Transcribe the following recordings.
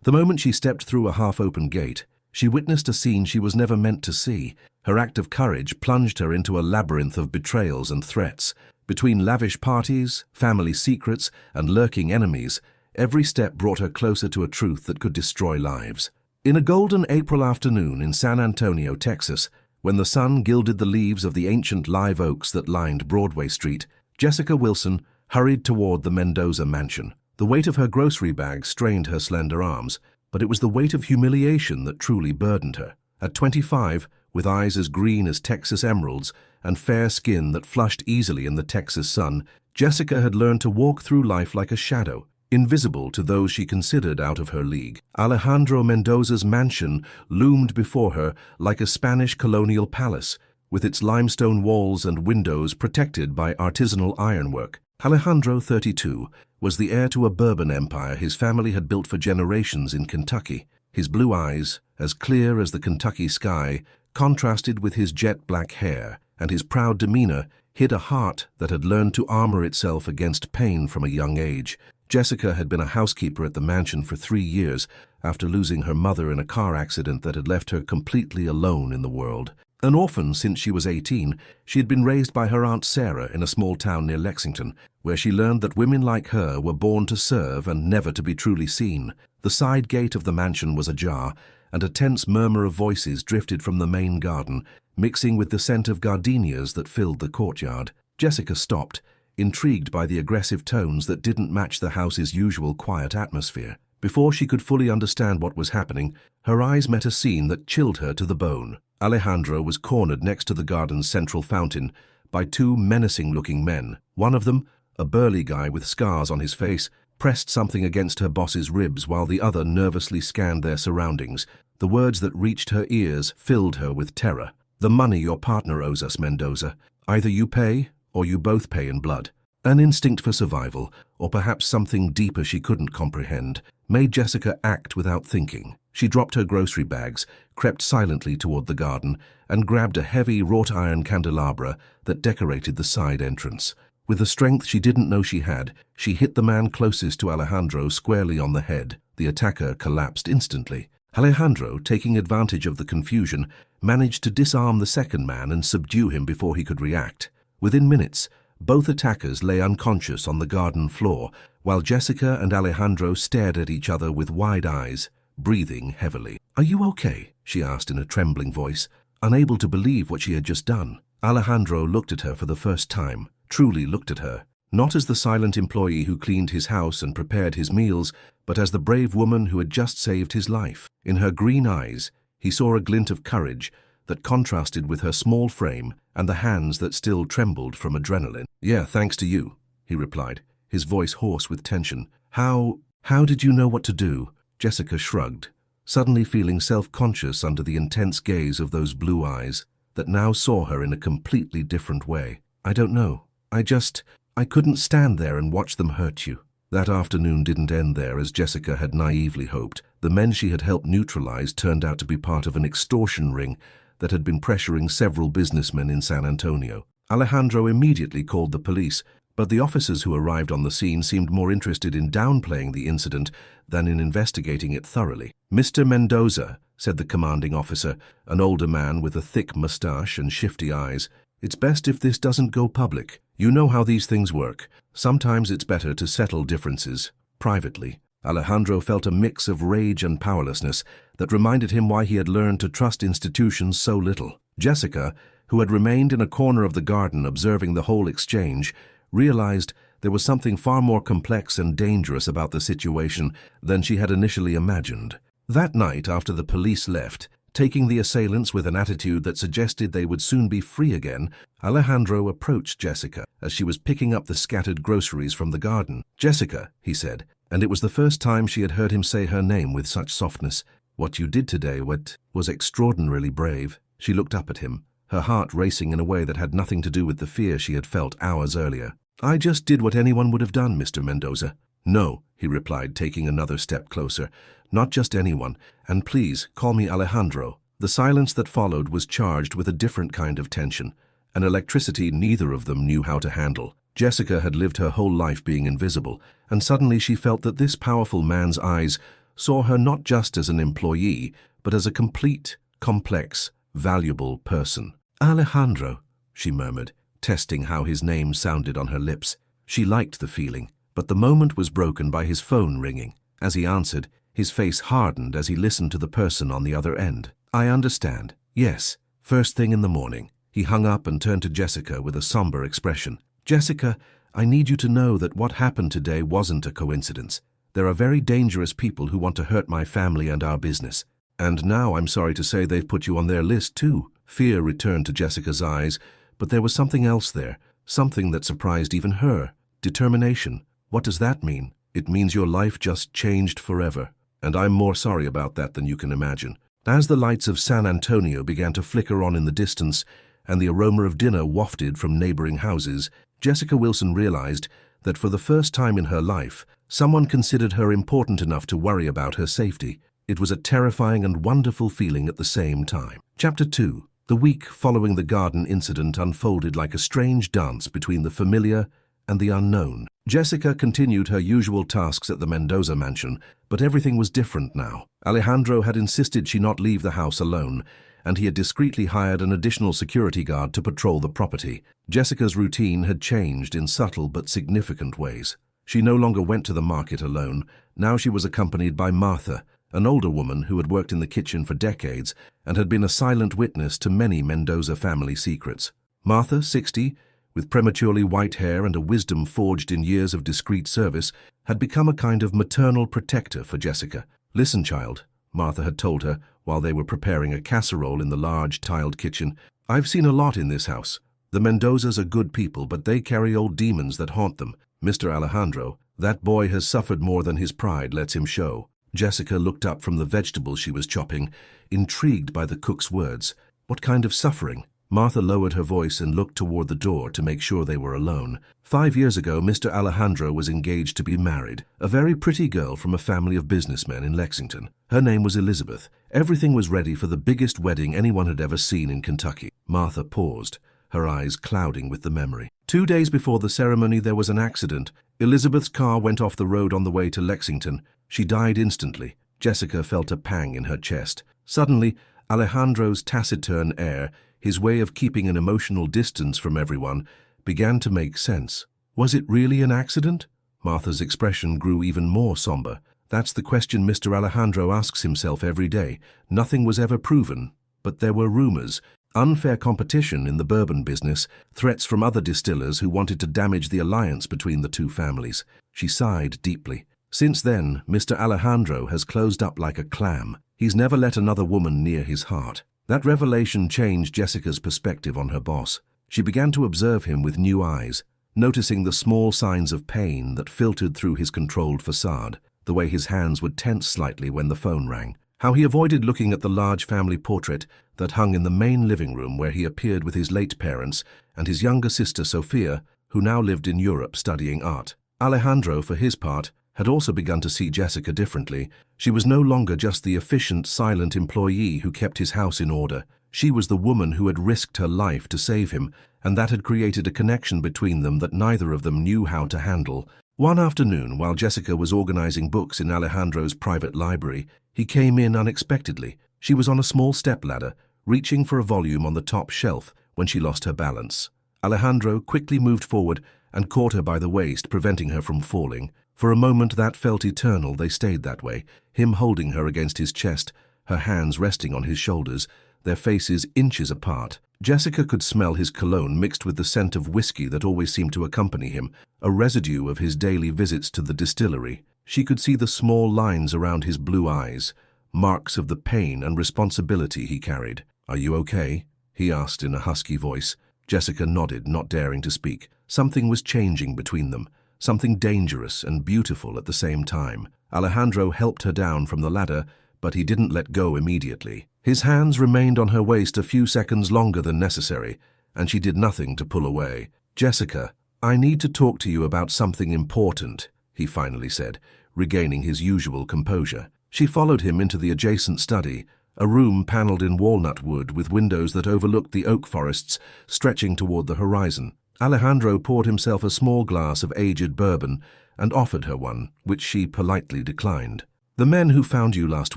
The moment she stepped through a half-open gate, she witnessed a scene she was never meant to see. Her act of courage plunged her into a labyrinth of betrayals and threats. Between lavish parties, family secrets, and lurking enemies, every step brought her closer to a truth that could destroy lives. In a golden April afternoon in San Antonio, Texas, when the sun gilded the leaves of the ancient live oaks that lined Broadway Street, Jessica Wilson hurried toward the Mendoza mansion. The weight of her grocery bag strained her slender arms, but it was the weight of humiliation that truly burdened her. At 25, with eyes as green as Texas emeralds and fair skin that flushed easily in the Texas sun, Jessica had learned to walk through life like a shadow, invisible to those she considered out of her league. Alejandro Mendoza's mansion loomed before her like a Spanish colonial palace, with its limestone walls and windows protected by artisanal ironwork. Alejandro, 32, was the heir to a bourbon empire his family had built for generations in Kentucky. His blue eyes, as clear as the Kentucky sky, contrasted with his jet-black hair, and his proud demeanor hid a heart that had learned to armor itself against pain from a young age. Jessica had been a housekeeper at the mansion for 3 years after losing her mother in a car accident that had left her completely alone in the world. An orphan since she was 18, she had been raised by her Aunt Sarah in a small town near Lexington, where she learned that women like her were born to serve and never to be truly seen. The side gate of the mansion was ajar, and a tense murmur of voices drifted from the main garden, mixing with the scent of gardenias that filled the courtyard. Jessica stopped, intrigued by the aggressive tones that didn't match the house's usual quiet atmosphere. Before she could fully understand what was happening, her eyes met a scene that chilled her to the bone. Alejandro was cornered next to the garden's central fountain by 2 menacing-looking men. One of them, a burly guy with scars on his face, pressed something against her boss's ribs while the other nervously scanned their surroundings. The words that reached her ears filled her with terror. "The money your partner owes us, Mendoza. Either you pay, or you both pay in blood." An instinct for survival, or perhaps something deeper she couldn't comprehend, made Jessica act without thinking. She dropped her grocery bags, crept silently toward the garden, and grabbed a heavy wrought-iron candelabra that decorated the side entrance. With a strength she didn't know she had, she hit the man closest to Alejandro squarely on the head. The attacker collapsed instantly. Alejandro, taking advantage of the confusion, managed to disarm the second man and subdue him before he could react. Within minutes, both attackers lay unconscious on the garden floor, while Jessica and Alejandro stared at each other with wide eyes, breathing heavily. "Are you okay?" she asked in a trembling voice, unable to believe what she had just done. Alejandro looked at her for the first time, truly looked at her, not as the silent employee who cleaned his house and prepared his meals, but as the brave woman who had just saved his life. In her green eyes, he saw a glint of courage that contrasted with her small frame and the hands that still trembled from adrenaline. "Yeah, thanks to you," he replied, his voice hoarse with tension. How did you know what to do?" Jessica shrugged, suddenly feeling self-conscious under the intense gaze of those blue eyes that now saw her in a completely different way. "I don't know. I couldn't stand there and watch them hurt you." That afternoon didn't end there as Jessica had naively hoped. The men she had helped neutralize turned out to be part of an extortion ring that had been pressuring several businessmen in San Antonio. Alejandro immediately called the police, but the officers who arrived on the scene seemed more interested in downplaying the incident than in investigating it thoroughly. "Mr. Mendoza," said the commanding officer, an older man with a thick mustache and shifty eyes, "it's best if this doesn't go public. You know how these things work. Sometimes it's better to settle differences privately." Alejandro felt a mix of rage and powerlessness that reminded him why he had learned to trust institutions so little. Jessica, who had remained in a corner of the garden observing the whole exchange, realized there was something far more complex and dangerous about the situation than she had initially imagined. That night, after the police left, taking the assailants with an attitude that suggested they would soon be free again, Alejandro approached Jessica as she was picking up the scattered groceries from the garden. "Jessica," he said, and it was the first time she had heard him say her name with such softness. "What you did today was extraordinarily brave." She looked up at him, her heart racing in a way that had nothing to do with the fear she had felt hours earlier. "I just did what anyone would have done, Mr. Mendoza." "No," he replied, taking another step closer. "Not just anyone, and please call me Alejandro." The silence that followed was charged with a different kind of tension, an electricity neither of them knew how to handle. Jessica had lived her whole life being invisible, and suddenly she felt that this powerful man's eyes saw her not just as an employee, but as a complete, complex, valuable person. "Alejandro," she murmured, testing how his name sounded on her lips. She liked the feeling, but the moment was broken by his phone ringing. As he answered, his face hardened as he listened to the person on the other end. "I understand. Yes, first thing in the morning." He hung up and turned to Jessica with a somber expression. "Jessica, I need you to know that what happened today wasn't a coincidence. There are very dangerous people who want to hurt my family and our business. And now I'm sorry to say they've put you on their list too." Fear returned to Jessica's eyes, but there was something else there, something that surprised even her. Determination. "What does that mean?" "It means your life just changed forever. And I'm more sorry about that than you can imagine." As the lights of San Antonio began to flicker on in the distance, and the aroma of dinner wafted from neighboring houses, Jessica Wilson realized that for the first time in her life, someone considered her important enough to worry about her safety. It was a terrifying and wonderful feeling at the same time. Chapter 2. The week following the garden incident unfolded like a strange dance between the familiar and the unknown. Jessica continued her usual tasks at the Mendoza mansion, but everything was different now. Alejandro had insisted she not leave the house alone, and he had discreetly hired an additional security guard to patrol the property. Jessica's routine had changed in subtle but significant ways. She no longer went to the market alone. Now she was accompanied by Martha, an older woman who had worked in the kitchen for decades and had been a silent witness to many Mendoza family secrets. Martha, 60, with prematurely white hair and a wisdom forged in years of discreet service, had become a kind of maternal protector for Jessica. "Listen, child," Martha had told her while they were preparing a casserole in the large tiled kitchen. "I've seen a lot in this house. The Mendozas are good people, but they carry old demons that haunt them. Mr. Alejandro, that boy has suffered more than his pride lets him show." Jessica looked up from the vegetables she was chopping, intrigued by the cook's words. "What kind of suffering?" Martha lowered her voice and looked toward the door to make sure they were alone. 5 years ago, Mr. Alejandro was engaged to be married, a very pretty girl from a family of businessmen in Lexington. Her name was Elizabeth. Everything was ready for the biggest wedding anyone had ever seen in Kentucky. Martha paused, her eyes clouding with the memory. 2 days before the ceremony, there was an accident. Elizabeth's car went off the road on the way to Lexington. She died instantly. Jessica felt a pang in her chest. Suddenly, Alejandro's taciturn air, his way of keeping an emotional distance from everyone, began to make sense. Was it really an accident? Martha's expression grew even more somber. That's the question Mr. Alejandro asks himself every day. Nothing was ever proven, but there were rumors. Unfair competition in the bourbon business, threats from other distillers who wanted to damage the alliance between the two families. She sighed deeply. Since then, Mr. Alejandro has closed up like a clam. He's never let another woman near his heart. That revelation changed Jessica's perspective on her boss. She began to observe him with new eyes, noticing the small signs of pain that filtered through his controlled facade, the way his hands would tense slightly when the phone rang, how he avoided looking at the large family portrait that hung in the main living room where he appeared with his late parents and his younger sister Sophia, who now lived in Europe studying art. Alejandro, for his part, had also begun to see Jessica differently. She was no longer just the efficient, silent employee who kept his house in order. She was the woman who had risked her life to save him, and that had created a connection between them that neither of them knew how to handle. One afternoon, while Jessica was organizing books in Alejandro's private library, he came in unexpectedly. She was on a small stepladder, reaching for a volume on the top shelf when she lost her balance. Alejandro quickly moved forward and caught her by the waist, preventing her from falling. For a moment that felt eternal. They stayed that way, him holding her against his chest, her hands resting on his shoulders, their faces inches apart. Jessica could smell his cologne mixed with the scent of whiskey that always seemed to accompany him, a residue of his daily visits to the distillery. She could see the small lines around his blue eyes, marks of the pain and responsibility he carried. "Are you okay?" he asked in a husky voice. Jessica nodded, not daring to speak. Something was changing between them. Something dangerous and beautiful at the same time. Alejandro helped her down from the ladder, but he didn't let go immediately. His hands remained on her waist a few seconds longer than necessary, and she did nothing to pull away. "Jessica, I need to talk to you about something important," he finally said, regaining his usual composure. She followed him into the adjacent study, a room paneled in walnut wood with windows that overlooked the oak forests stretching toward the horizon. Alejandro poured himself a small glass of aged bourbon and offered her one, which she politely declined. "The men who found you last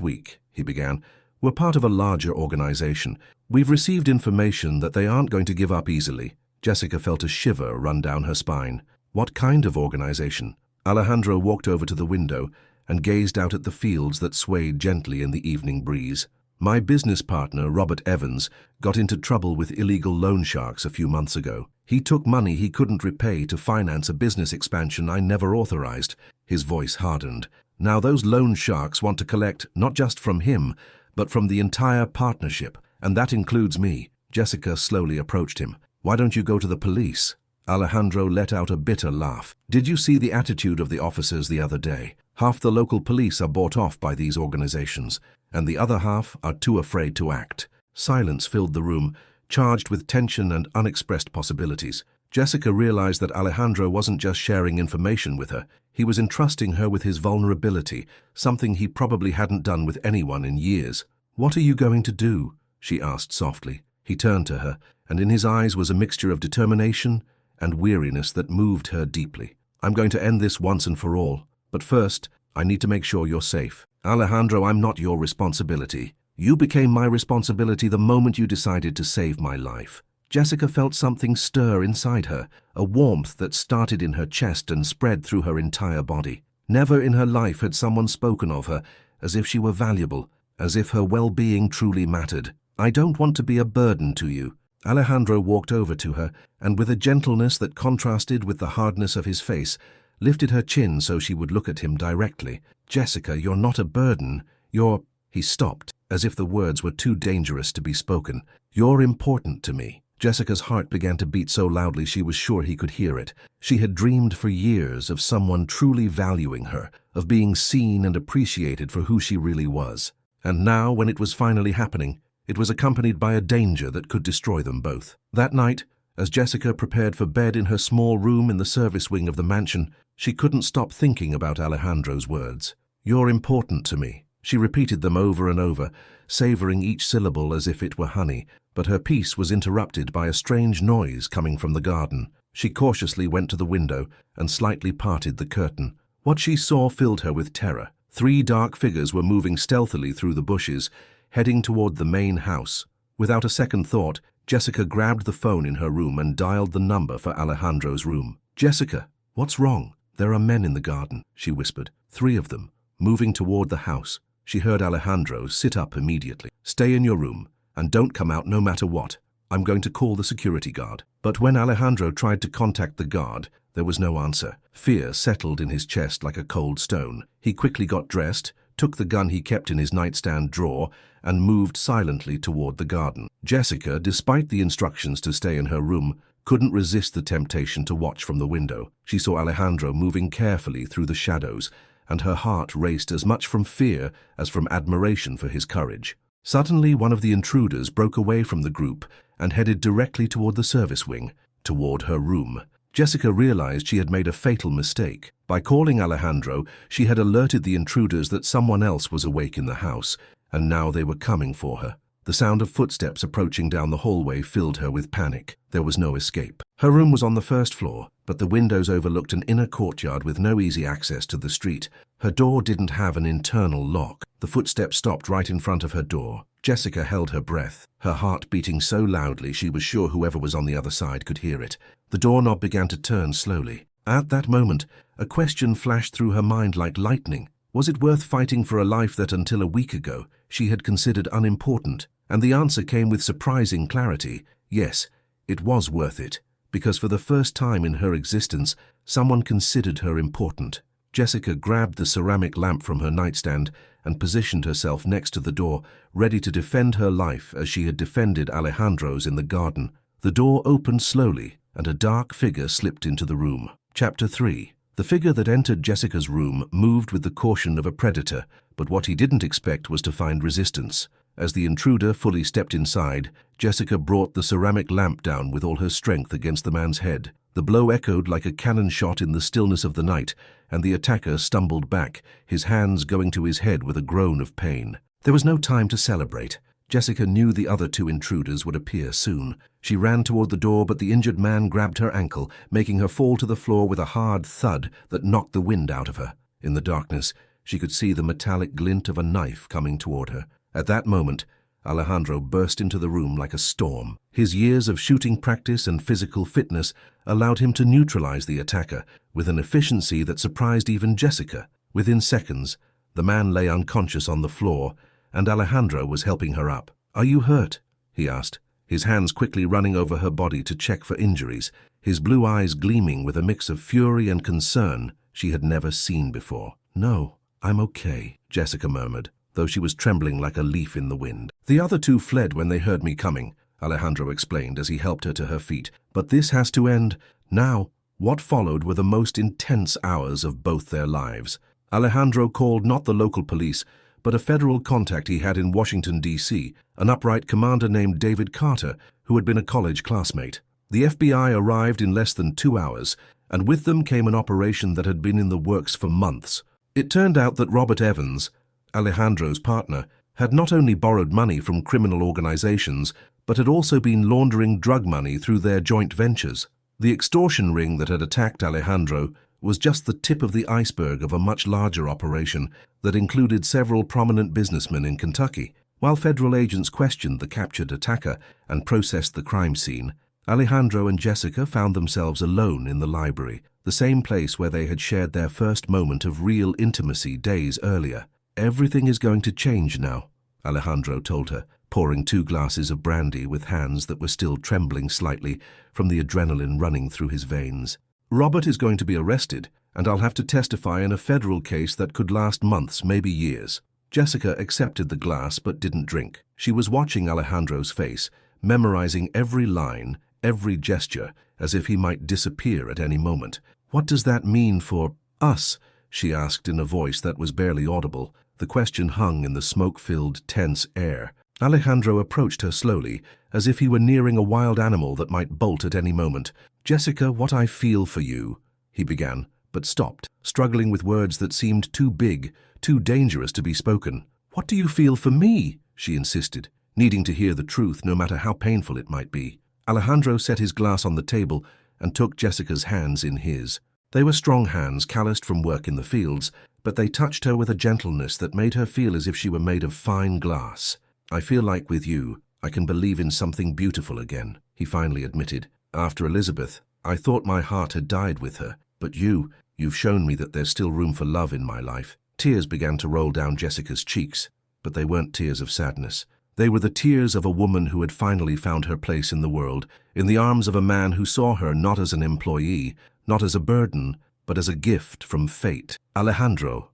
week," he began, "were part of a larger organization. We've received information that they aren't going to give up easily." Jessica felt a shiver run down her spine. "What kind of organization?" Alejandro walked over to the window and gazed out at the fields that swayed gently in the evening breeze. "My business partner, Robert Evans, got into trouble with illegal loan sharks a few months ago. He took money he couldn't repay to finance a business expansion I never authorized." His voice hardened. "Now those loan sharks want to collect not just from him, but from the entire partnership, and that includes me." Jessica slowly approached him. "Why don't you go to the police?" Alejandro let out a bitter laugh. "Did you see the attitude of the officers the other day? Half the local police are bought off by these organizations, and the other half are too afraid to act." Silence filled the room, charged with tension and unexpressed possibilities. Jessica realized that Alejandro wasn't just sharing information with her. He was entrusting her with his vulnerability, something he probably hadn't done with anyone in years. "What are you going to do?" she asked softly. He turned to her, and in his eyes was a mixture of determination and weariness that moved her deeply. "I'm going to end this once and for all. But first, I need to make sure you're safe." "Alejandro, I'm not your responsibility. You became my responsibility the moment you decided to save my life." Jessica felt something stir inside her, a warmth that started in her chest and spread through her entire body. Never in her life had someone spoken of her as if she were valuable, as if her well-being truly mattered. "I don't want to be a burden to you." Alejandro walked over to her, and with a gentleness that contrasted with the hardness of his face, lifted her chin so she would look at him directly. "Jessica, you're not a burden. You're—" He stopped, as if the words were too dangerous to be spoken. "You're important to me." Jessica's heart began to beat so loudly she was sure he could hear it. She had dreamed for years of someone truly valuing her, of being seen and appreciated for who she really was. And now, when it was finally happening, it was accompanied by a danger that could destroy them both. That night, as Jessica prepared for bed in her small room in the service wing of the mansion, she couldn't stop thinking about Alejandro's words. "You're important to me." She repeated them over and over, savoring each syllable as if it were honey, but her peace was interrupted by a strange noise coming from the garden. She cautiously went to the window and slightly parted the curtain. What she saw filled her with terror. 3 dark figures were moving stealthily through the bushes, heading toward the main house. Without a second thought, Jessica grabbed the phone in her room and dialed the number for Alejandro's room. "Jessica, what's wrong?" "There are men in the garden," she whispered. 3 of them, moving toward the house. She heard Alejandro sit up immediately. "Stay in your room, and don't come out no matter what. I'm going to call the security guard." But when Alejandro tried to contact the guard, there was no answer. Fear settled in his chest like a cold stone. He quickly got dressed, took the gun he kept in his nightstand drawer, and moved silently toward the garden. Jessica, despite the instructions to stay in her room, couldn't resist the temptation to watch from the window. She saw Alejandro moving carefully through the shadows, and her heart raced as much from fear as from admiration for his courage. Suddenly, one of the intruders broke away from the group and headed directly toward the service wing, toward her room. Jessica realized she had made a fatal mistake. By calling Alejandro, she had alerted the intruders that someone else was awake in the house, and now they were coming for her. The sound of footsteps approaching down the hallway filled her with panic. There was no escape. Her room was on the first floor, but the windows overlooked an inner courtyard with no easy access to the street. Her door didn't have an internal lock. The footsteps stopped right in front of her door. Jessica held her breath, her heart beating so loudly she was sure whoever was on the other side could hear it. The doorknob began to turn slowly. At that moment, a question flashed through her mind like lightning. Was it worth fighting for a life that until a week ago she had considered unimportant? And the answer came with surprising clarity. Yes, it was worth it, because for the first time in her existence, someone considered her important. Jessica grabbed the ceramic lamp from her nightstand and positioned herself next to the door, ready to defend her life as she had defended Alejandro's in the garden. The door opened slowly, and a dark figure slipped into the room. Chapter 3. The figure that entered Jessica's room moved with the caution of a predator, but what he didn't expect was to find resistance. As the intruder fully stepped inside, Jessica brought the ceramic lamp down with all her strength against the man's head. The blow echoed like a cannon shot in the stillness of the night, and the attacker stumbled back, his hands going to his head with a groan of pain. There was no time to celebrate. Jessica knew the other 2 intruders would appear soon. She ran toward the door, but the injured man grabbed her ankle, making her fall to the floor with a hard thud that knocked the wind out of her. In the darkness, She could see the metallic glint of a knife coming toward her. At that moment, Alejandro burst into the room like a storm. His years of shooting practice and physical fitness allowed him to neutralize the attacker with an efficiency that surprised even Jessica. Within seconds, the man lay unconscious on the floor, and Alejandro was helping her up. "Are you hurt?" he asked, his hands quickly running over her body to check for injuries, his blue eyes gleaming with a mix of fury and concern she had never seen before. "No, I'm okay," Jessica murmured, though she was trembling like a leaf in the wind. "The other two fled when they heard me coming," Alejandro explained as he helped her to her feet. "But this has to end now." What followed were the most intense hours of both their lives. Alejandro called not the local police, but a federal contact he had in Washington, D.C., an upright commander named David Carter, who had been a college classmate. The FBI arrived in less than 2 hours, and with them came an operation that had been in the works for months. It turned out that Robert Evans, Alejandro's partner, had not only borrowed money from criminal organizations, but had also been laundering drug money through their joint ventures. The extortion ring that had attacked Alejandro was just the tip of the iceberg of a much larger operation that included several prominent businessmen in Kentucky. While federal agents questioned the captured attacker and processed the crime scene, Alejandro and Jessica found themselves alone in the library, the same place where they had shared their first moment of real intimacy days earlier. "Everything is going to change now," Alejandro told her, pouring 2 glasses of brandy with hands that were still trembling slightly from the adrenaline running through his veins. "Robert is going to be arrested, and I'll have to testify in a federal case that could last months, maybe years." Jessica accepted the glass but didn't drink. She was watching Alejandro's face, memorizing every line, every gesture, as if he might disappear at any moment. "What does that mean for us?" she asked in a voice that was barely audible. The question hung in the smoke-filled, tense air. Alejandro approached her slowly, as if he were nearing a wild animal that might bolt at any moment. "Jessica, what I feel for you," he began, but stopped, struggling with words that seemed too big, too dangerous to be spoken. "What do you feel for me?" she insisted, needing to hear the truth no matter how painful it might be. Alejandro set his glass on the table and took Jessica's hands in his. They were strong hands, calloused from work in the fields, but they touched her with a gentleness that made her feel as if she were made of fine glass. "I feel like with you, I can believe in something beautiful again," he finally admitted. "After Elizabeth, I thought my heart had died with her, but you've shown me that there's still room for love in my life." Tears began to roll down Jessica's cheeks, but they weren't tears of sadness. They were the tears of a woman who had finally found her place in the world, in the arms of a man who saw her not as an employee, not as a burden, but as a gift from fate. "Alejandro,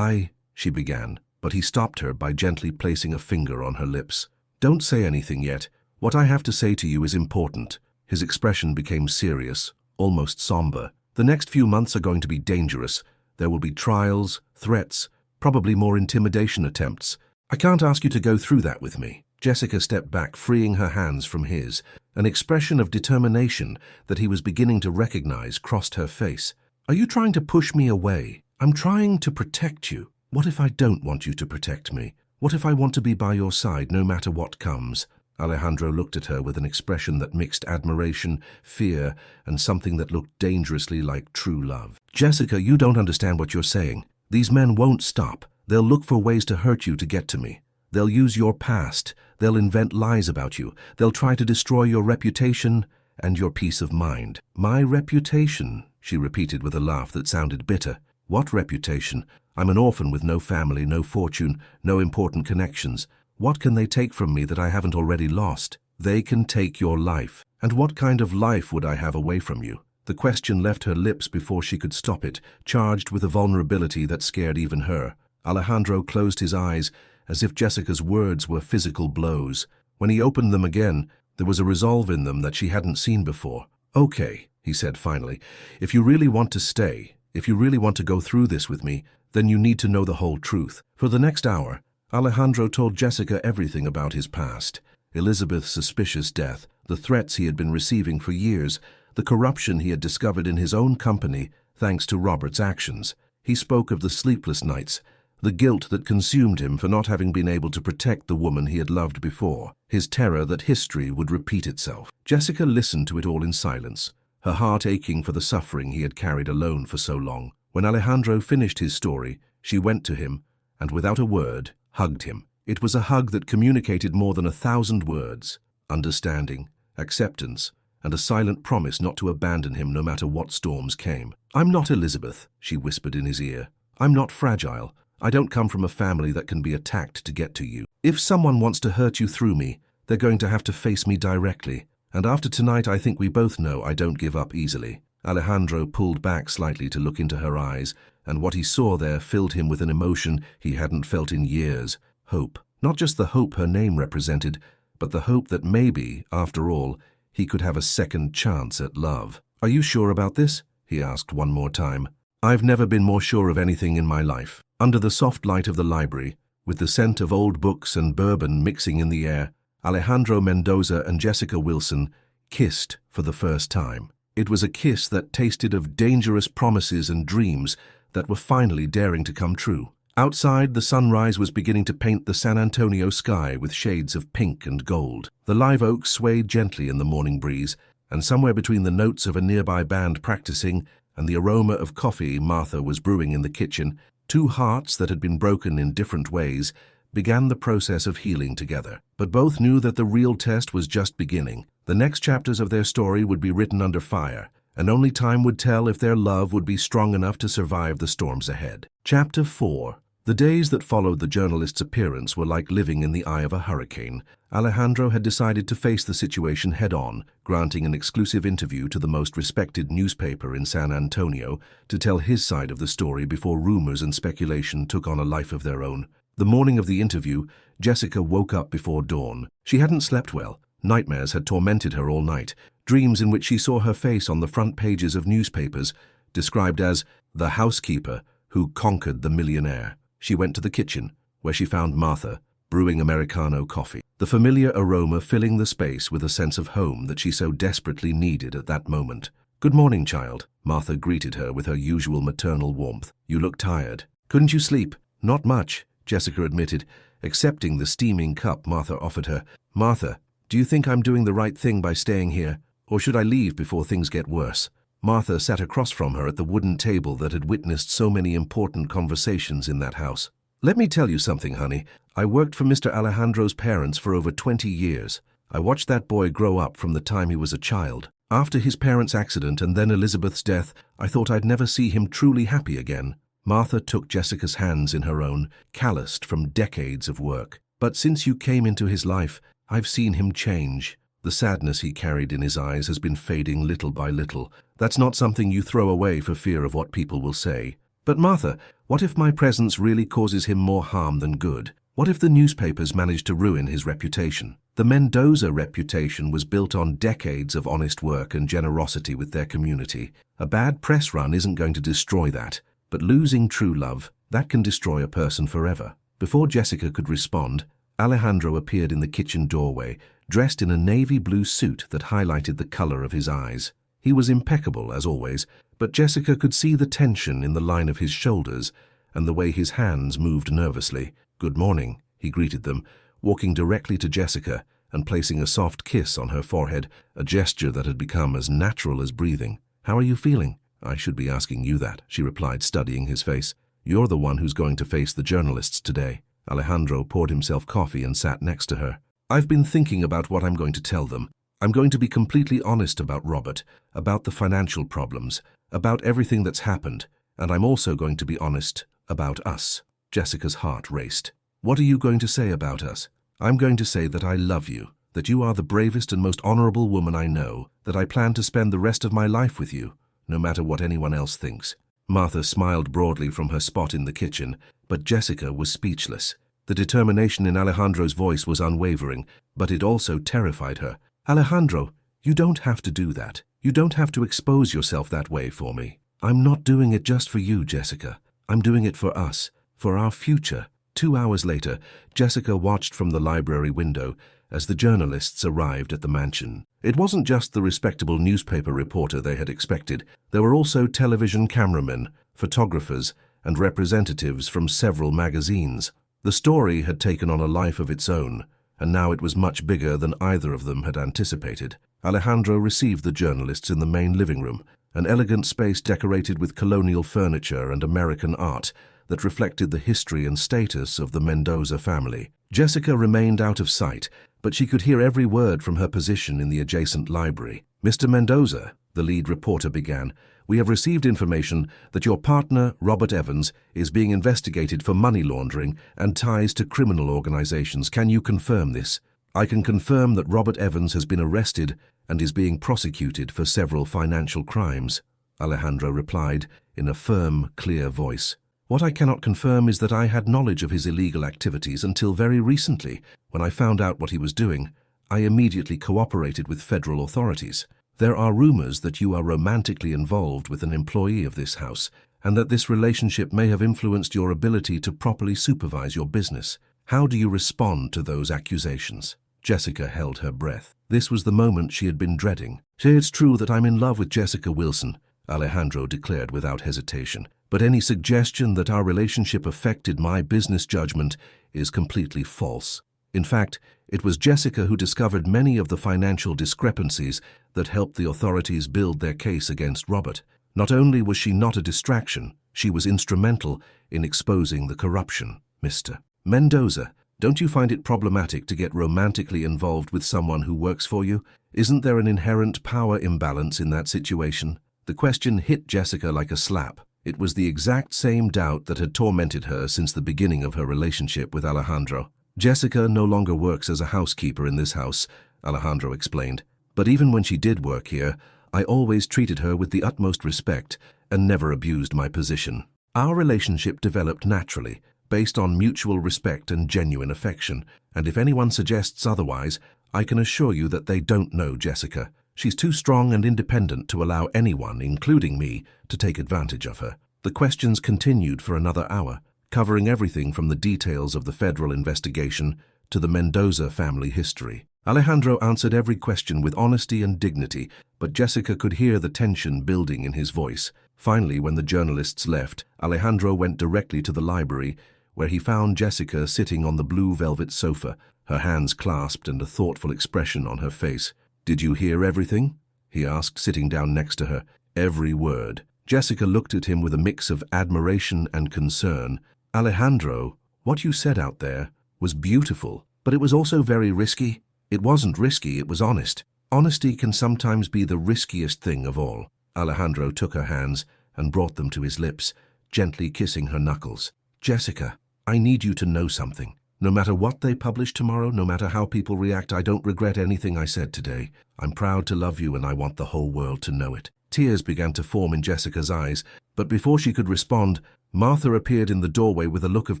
she began, but he stopped her by gently placing a finger on her lips. "Don't say anything yet. What I have to say to you is important." His expression became serious, almost somber. "The next few months are going to be dangerous. There will be trials, threats, probably more intimidation attempts. I can't ask you to go through that with me." Jessica stepped back, freeing her hands from his. An expression of determination that he was beginning to recognize crossed her face. "Are you trying to push me away?" "I'm trying to protect you." "What if I don't want you to protect me? What if I want to be by your side no matter what comes?" Alejandro looked at her with an expression that mixed admiration, fear, and something that looked dangerously like true love. "Jessica, you don't understand what you're saying. These men won't stop. They'll look for ways to hurt you to get to me. They'll use your past. They'll invent lies about you. They'll try to destroy your reputation and your peace of mind." "My reputation," she repeated with a laugh that sounded bitter. "What reputation? I'm an orphan with no family, no fortune, no important connections. What can they take from me that I haven't already lost?" "They can take your life. And what kind of life would I have away from you?" The question left her lips before she could stop it, charged with a vulnerability that scared even her. Alejandro closed his eyes, as if Jessica's words were physical blows. When he opened them again, there was a resolve in them that she hadn't seen before. "Okay," he said finally, "if you really want to stay, if you really want to go through this with me, then you need to know the whole truth." For the next hour, Alejandro told Jessica everything about his past. Elizabeth's suspicious death, the threats he had been receiving for years, the corruption he had discovered in his own company thanks to Robert's actions. He spoke of the sleepless nights, the guilt that consumed him for not having been able to protect the woman he had loved before, his terror that history would repeat itself. Jessica listened to it all in silence, her heart aching for the suffering he had carried alone for so long. When Alejandro finished his story, She went to him, and without a word, hugged him. It was a hug that communicated more than 1,000 words: understanding, acceptance, and a silent promise not to abandon him no matter what storms came. "I'm not Elizabeth," she whispered in his ear. "I'm not fragile. I don't come from a family that can be attacked to get to you. If someone wants to hurt you through me, they're going to have to face me directly. And after tonight, I think we both know I don't give up easily." Alejandro pulled back slightly to look into her eyes, and what he saw there filled him with an emotion he hadn't felt in years: hope. Not just the hope her name represented, but the hope that maybe, after all, he could have a second chance at love. "Are you sure about this?" he asked one more time. "I've never been more sure of anything in my life." Under the soft light of the library, with the scent of old books and bourbon mixing in the air, Alejandro Mendoza and Jessica Wilson kissed for the first time. It was a kiss that tasted of dangerous promises and dreams that were finally daring to come true. Outside, the sunrise was beginning to paint the San Antonio sky with shades of pink and gold. The live oaks swayed gently in the morning breeze, and somewhere between the notes of a nearby band practicing and the aroma of coffee Martha was brewing in the kitchen, two hearts that had been broken in different ways began the process of healing together. But both knew that the real test was just beginning. The next chapters of their story would be written under fire, and only time would tell if their love would be strong enough to survive the storms ahead. Chapter 4. The days that followed the journalist's appearance were like living in the eye of a hurricane. Alejandro had decided to face the situation head-on, granting an exclusive interview to the most respected newspaper in San Antonio to tell his side of the story before rumors and speculation took on a life of their own. The morning of the interview, Jessica woke up before dawn. She hadn't slept well. Nightmares had tormented her all night, dreams in which she saw her face on the front pages of newspapers, described as the housekeeper who conquered the millionaire. She went to the kitchen, where she found Martha brewing Americano coffee, the familiar aroma filling the space with a sense of home that she so desperately needed at that moment. "Good morning, child," Martha greeted her with her usual maternal warmth. "You look tired. Couldn't you sleep?" "Not much," Jessica admitted, accepting the steaming cup Martha offered her. "Martha, do you think I'm doing the right thing by staying here, or should I leave before things get worse?" Martha sat across from her at the wooden table that had witnessed so many important conversations in that house. "Let me tell you something, honey. I worked for Mr. Alejandro's parents for over 20 years. I watched that boy grow up from the time he was a child. After his parents' accident and then Elizabeth's death, I thought I'd never see him truly happy again." Martha took Jessica's hands in her own, calloused from decades of work. "But since you came into his life, I've seen him change. The sadness he carried in his eyes has been fading little by little. That's not something you throw away for fear of what people will say." "But Martha, what if my presence really causes him more harm than good? What if the newspapers manage to ruin his reputation?" The Mendoza reputation was built on decades of honest work and generosity with their community. A bad press run isn't going to destroy that, but losing true love, that can destroy a person forever. Before Jessica could respond, Alejandro appeared in the kitchen doorway, dressed in a navy blue suit that highlighted the color of his eyes. He was impeccable, as always, but Jessica could see the tension in the line of his shoulders and the way his hands moved nervously. "Good morning," he greeted them, walking directly to Jessica and placing a soft kiss on her forehead, a gesture that had become as natural as breathing. "How are you feeling?" "I should be asking you that," she replied, studying his face. "You're the one who's going to face the journalists today." Alejandro poured himself coffee and sat next to her. "I've been thinking about what I'm going to tell them. I'm going to be completely honest about Robert, about the financial problems, about everything that's happened, and I'm also going to be honest about us." Jessica's heart raced. "What are you going to say about us?" "I'm going to say that I love you, that you are the bravest and most honorable woman I know, that I plan to spend the rest of my life with you, no matter what anyone else thinks." Martha smiled broadly from her spot in the kitchen, but Jessica was speechless. The determination in Alejandro's voice was unwavering, but it also terrified her. "Alejandro, you don't have to do that. You don't have to expose yourself that way for me. I'm not doing it just for you, Jessica. I'm doing it for us, for our future." 2 hours later, Jessica watched from the library window as the journalists arrived at the mansion. It wasn't just the respectable newspaper reporter they had expected. There were also television cameramen, photographers, and representatives from several magazines. The story had taken on a life of its own, and now it was much bigger than either of them had anticipated. Alejandro received the journalists in the main living room, an elegant space decorated with colonial furniture and American art that reflected the history and status of the Mendoza family. Jessica remained out of sight, but she could hear every word from her position in the adjacent library. "Mr. Mendoza," the lead reporter began, "we have received information that your partner, Robert Evans, is being investigated for money laundering and ties to criminal organizations. Can you confirm this?" "I can confirm that Robert Evans has been arrested and is being prosecuted for several financial crimes," Alejandro replied in a firm, clear voice. "What I cannot confirm is that I had knowledge of his illegal activities until very recently. When I found out what he was doing, I immediately cooperated with federal authorities. There are rumors that you are romantically involved with an employee of this house, and that this relationship may have influenced your ability to properly supervise your business. How do you respond to those accusations?" Jessica held her breath. This was the moment she had been dreading. "It's true that I'm in love with Jessica Wilson," Alejandro declared without hesitation. "But any suggestion that our relationship affected my business judgment is completely false. In fact, it was Jessica who discovered many of the financial discrepancies that helped the authorities build their case against Robert. Not only was she not a distraction, she was instrumental in exposing the corruption." "Mr. Mendoza, don't you find it problematic to get romantically involved with someone who works for you? Isn't there an inherent power imbalance in that situation?" The question hit Jessica like a slap. It was the exact same doubt that had tormented her since the beginning of her relationship with Alejandro. "Jessica no longer works as a housekeeper in this house," Alejandro explained. "But even when she did work here, I always treated her with the utmost respect and never abused my position. Our relationship developed naturally, based on mutual respect and genuine affection, and if anyone suggests otherwise, I can assure you that they don't know Jessica. She's too strong and independent to allow anyone, including me, to take advantage of her." The questions continued for another hour, covering everything from the details of the federal investigation to the Mendoza family history. Alejandro answered every question with honesty and dignity, but Jessica could hear the tension building in his voice. Finally, when the journalists left, Alejandro went directly to the library, where he found Jessica sitting on the blue velvet sofa, her hands clasped and a thoughtful expression on her face. "Did you hear everything?" he asked, sitting down next to her. "Every word." Jessica looked at him with a mix of admiration and concern. "Alejandro, what you said out there was beautiful, but it was also very risky." "It wasn't risky, it was honest. Honesty can sometimes be the riskiest thing of all." Alejandro took her hands and brought them to his lips, gently kissing her knuckles. "Jessica, I need you to know something. No matter what they publish tomorrow, no matter how people react, I don't regret anything I said today. I'm proud to love you and I want the whole world to know it." Tears began to form in Jessica's eyes, but before she could respond, Martha appeared in the doorway with a look of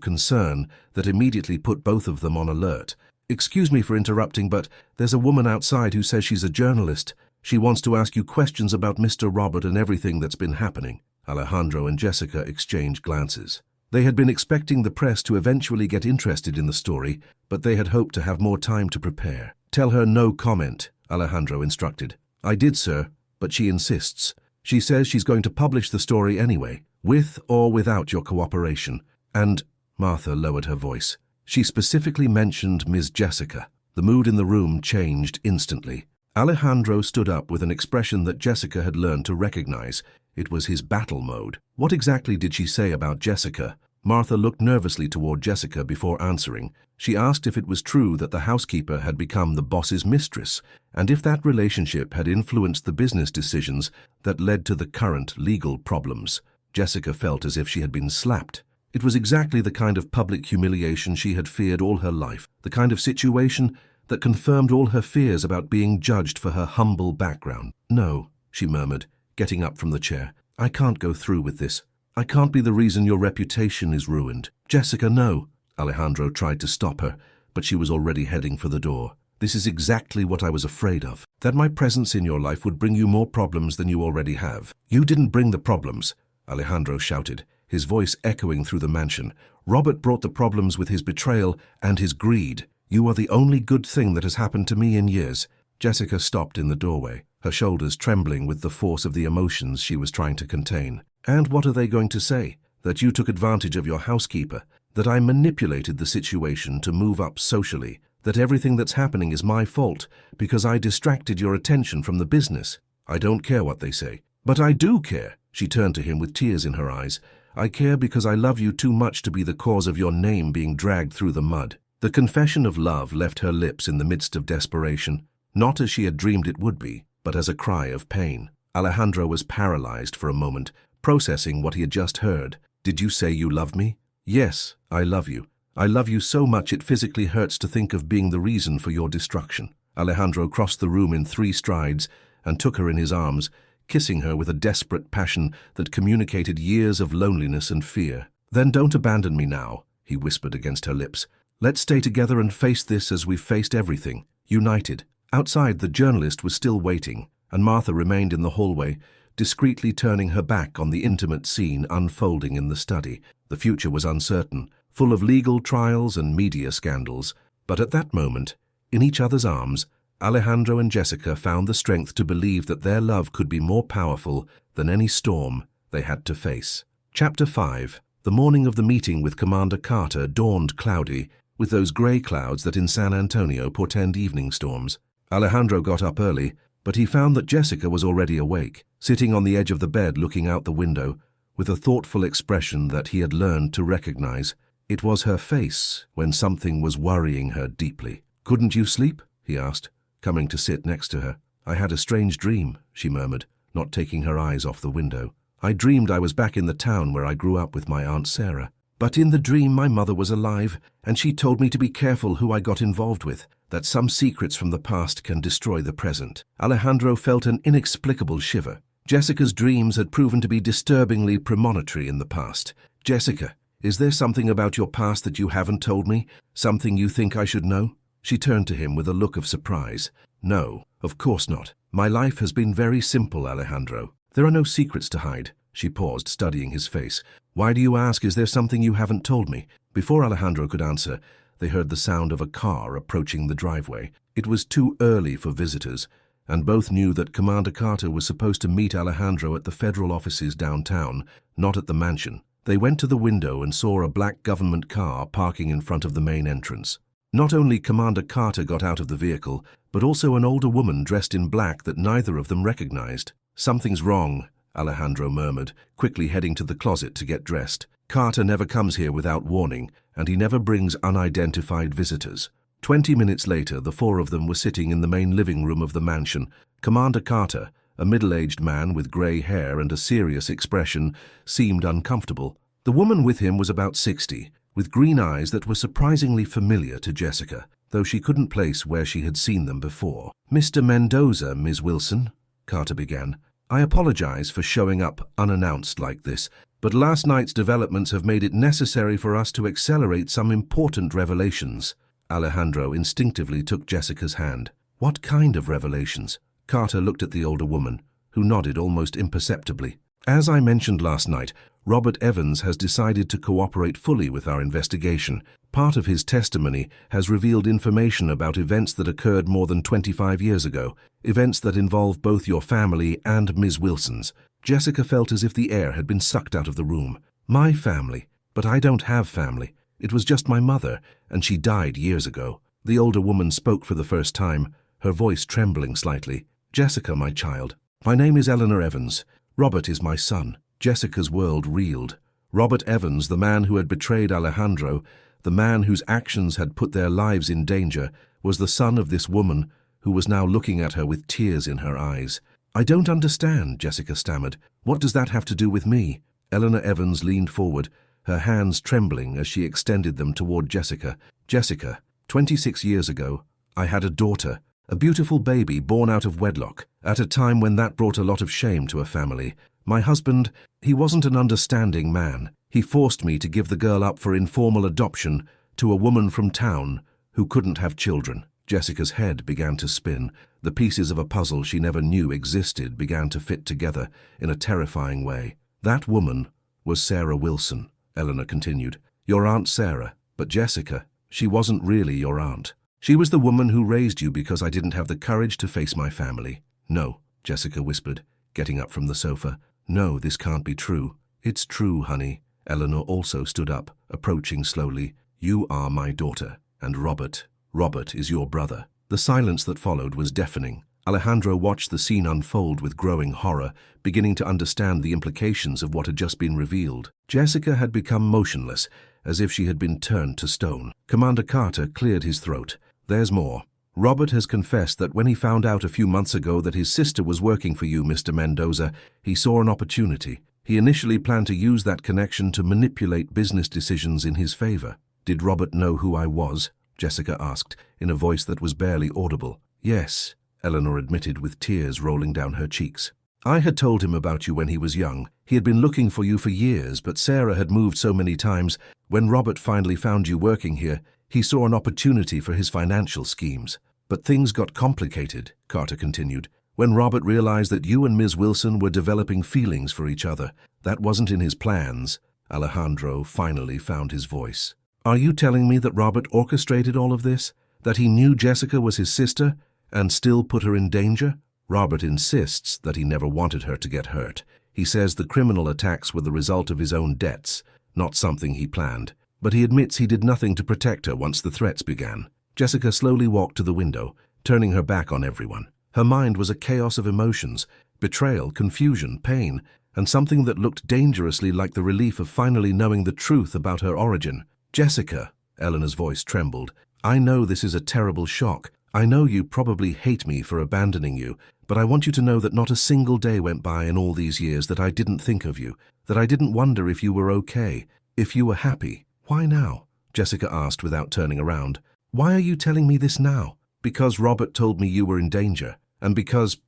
concern that immediately put both of them on alert. "Excuse me for interrupting, but there's a woman outside who says she's a journalist. She wants to ask you questions about Mr. Robert and everything that's been happening." Alejandro and Jessica exchanged glances. They had been expecting the press to eventually get interested in the story, but they had hoped to have more time to prepare. "Tell her no comment," Alejandro instructed. "I did, sir, but she insists. She says she's going to publish the story anyway, with or without your cooperation. And," Martha lowered her voice, "she specifically mentioned Ms. Jessica." The mood in the room changed instantly. Alejandro stood up with an expression that Jessica had learned to recognize. It was his battle mode. "What exactly did she say about Jessica?" Martha looked nervously toward Jessica before answering. She asked if it was true that the housekeeper had become the boss's mistress, and if that relationship had influenced the business decisions that led to the current legal problems. Jessica felt as if she had been slapped. It was exactly the kind of public humiliation she had feared all her life, the kind of situation that confirmed all her fears about being judged for her humble background. "No," she murmured, getting up from the chair. "I can't go through with this. I can't be the reason your reputation is ruined." "Jessica, no." Alejandro tried to stop her, but she was already heading for the door. "This is exactly what I was afraid of, that my presence in your life would bring you more problems than you already have." "You didn't bring the problems," Alejandro shouted, his voice echoing through the mansion. "Robert brought the problems with his betrayal and his greed. You are the only good thing that has happened to me in years." Jessica stopped in the doorway, her shoulders trembling with the force of the emotions she was trying to contain. "And what are they going to say? That you took advantage of your housekeeper? That I manipulated the situation to move up socially? That everything that's happening is my fault because I distracted your attention from the business? I don't care what they say." "But I do care." She turned to him with tears in her eyes. I care because I love you too much to be the cause of your name being dragged through the mud." The confession of love left her lips in the midst of desperation, not as she had dreamed it would be, but as a cry of pain. Alejandro was paralyzed for a moment, processing what he had just heard. "Did you say you love me?" "Yes, I love you. I love you so much it physically hurts to think of being the reason for your destruction." Alejandro crossed the room in 3 strides and took her in his arms, kissing her with a desperate passion that communicated years of loneliness and fear. "Then don't abandon me now," he whispered against her lips. "Let's stay together and face this as we've faced everything, united." Outside, the journalist was still waiting, and Martha remained in the hallway, discreetly turning her back on the intimate scene unfolding in the study. The future was uncertain, full of legal trials and media scandals. But at that moment, in each other's arms, Alejandro and Jessica found the strength to believe that their love could be more powerful than any storm they had to face. Chapter 5. The morning of the meeting with Commander Carter dawned cloudy, with those grey clouds that in San Antonio portend evening storms. Alejandro got up early, but he found that Jessica was already awake, sitting on the edge of the bed looking out the window, with a thoughtful expression that he had learned to recognize. It was her face when something was worrying her deeply. "Couldn't you sleep?" he asked, coming to sit next to her. "I had a strange dream," she murmured, not taking her eyes off the window. "I dreamed I was back in the town where I grew up with my Aunt Sarah. But in the dream my mother was alive, and she told me to be careful who I got involved with, that some secrets from the past can destroy the present." Alejandro felt an inexplicable shiver. Jessica's dreams had proven to be disturbingly premonitory in the past. "Jessica, is there something about your past that you haven't told me? Something you think I should know?" She turned to him with a look of surprise. "No, of course not. My life has been very simple, Alejandro. There are no secrets to hide." She paused, studying his face. "Why do you ask? Is there something you haven't told me?" Before Alejandro could answer, they heard the sound of a car approaching the driveway. It was too early for visitors, and both knew that Commander Carter was supposed to meet Alejandro at the federal offices downtown, not at the mansion. They went to the window and saw a black government car parking in front of the main entrance. Not only Commander Carter got out of the vehicle, but also an older woman dressed in black that neither of them recognized. "Something's wrong," Alejandro murmured, quickly heading to the closet to get dressed. "Carter never comes here without warning, and he never brings unidentified visitors." 20 minutes later, the 4 of them were sitting in the main living room of the mansion. Commander Carter, a middle-aged man with grey hair and a serious expression, seemed uncomfortable. The woman with him was about 60, with green eyes that were surprisingly familiar to Jessica, though she couldn't place where she had seen them before. "Mr. Mendoza, Ms. Wilson," Carter began. "I apologize for showing up unannounced like this, but last night's developments have made it necessary for us to accelerate some important revelations." Alejandro instinctively took Jessica's hand. "What kind of revelations?" Carter looked at the older woman, who nodded almost imperceptibly. "As I mentioned last night, Robert Evans has decided to cooperate fully with our investigation. Part of his testimony has revealed information about events that occurred more than 25 years ago, events that involve both your family and Ms. Wilson's." Jessica felt as if the air had been sucked out of the room. "My family? But I don't have family. It was just my mother, and she died years ago." The older woman spoke for the first time, her voice trembling slightly. "Jessica, my child, my name is Eleanor Evans. Robert is my son." Jessica's world reeled. Robert Evans, the man who had betrayed Alejandro, the man whose actions had put their lives in danger, was the son of this woman who was now looking at her with tears in her eyes. "I don't understand," Jessica stammered. "What does that have to do with me?" Eleanor Evans leaned forward, her hands trembling as she extended them toward Jessica. "Jessica, 26 years ago, I had a daughter, a beautiful baby born out of wedlock, at a time when that brought a lot of shame to a family. My husband, he wasn't an understanding man. He forced me to give the girl up for informal adoption to a woman from town who couldn't have children." Jessica's head began to spin. The pieces of a puzzle she never knew existed began to fit together in a terrifying way. "That woman was Sarah Wilson," Eleanor continued. "Your Aunt Sarah. But Jessica, she wasn't really your aunt. She was the woman who raised you because I didn't have the courage to face my family." "No," Jessica whispered, getting up from the sofa. "No, this can't be true." "It's true, honey." Eleanor also stood up, approaching slowly. "You are my daughter, and Robert is your brother." The silence that followed was deafening. Alejandro watched the scene unfold with growing horror, beginning to understand the implications of what had just been revealed. Jessica had become motionless, as if she had been turned to stone. Commander Carter cleared his throat. There's more. Robert has confessed that when he found out a few months ago that his sister was working for you, Mr. Mendoza, he saw an opportunity. He initially planned to use that connection to manipulate business decisions in his favor. Did Robert know who I was? Jessica asked, in a voice that was barely audible. Yes, Eleanor admitted with tears rolling down her cheeks. I had told him about you when he was young. He had been looking for you for years, but Sarah had moved so many times. When Robert finally found you working here, he saw an opportunity for his financial schemes. But things got complicated, Carter continued. When Robert realized that you and Ms. Wilson were developing feelings for each other, that wasn't in his plans. Alejandro finally found his voice. Are you telling me that Robert orchestrated all of this? That he knew Jessica was his sister and still put her in danger? Robert insists that he never wanted her to get hurt. He says the criminal attacks were the result of his own debts, not something he planned. But he admits he did nothing to protect her once the threats began. Jessica slowly walked to the window, turning her back on everyone. Her mind was a chaos of emotions, betrayal, confusion, pain, and something that looked dangerously like the relief of finally knowing the truth about her origin. Jessica, Eleanor's voice trembled, I know this is a terrible shock. I know you probably hate me for abandoning you, but I want you to know that not a single day went by in all these years that I didn't think of you, that I didn't wonder if you were okay, if you were happy. Why now? Jessica asked without turning around. Why are you telling me this now? Because Robert told me you were in danger, and because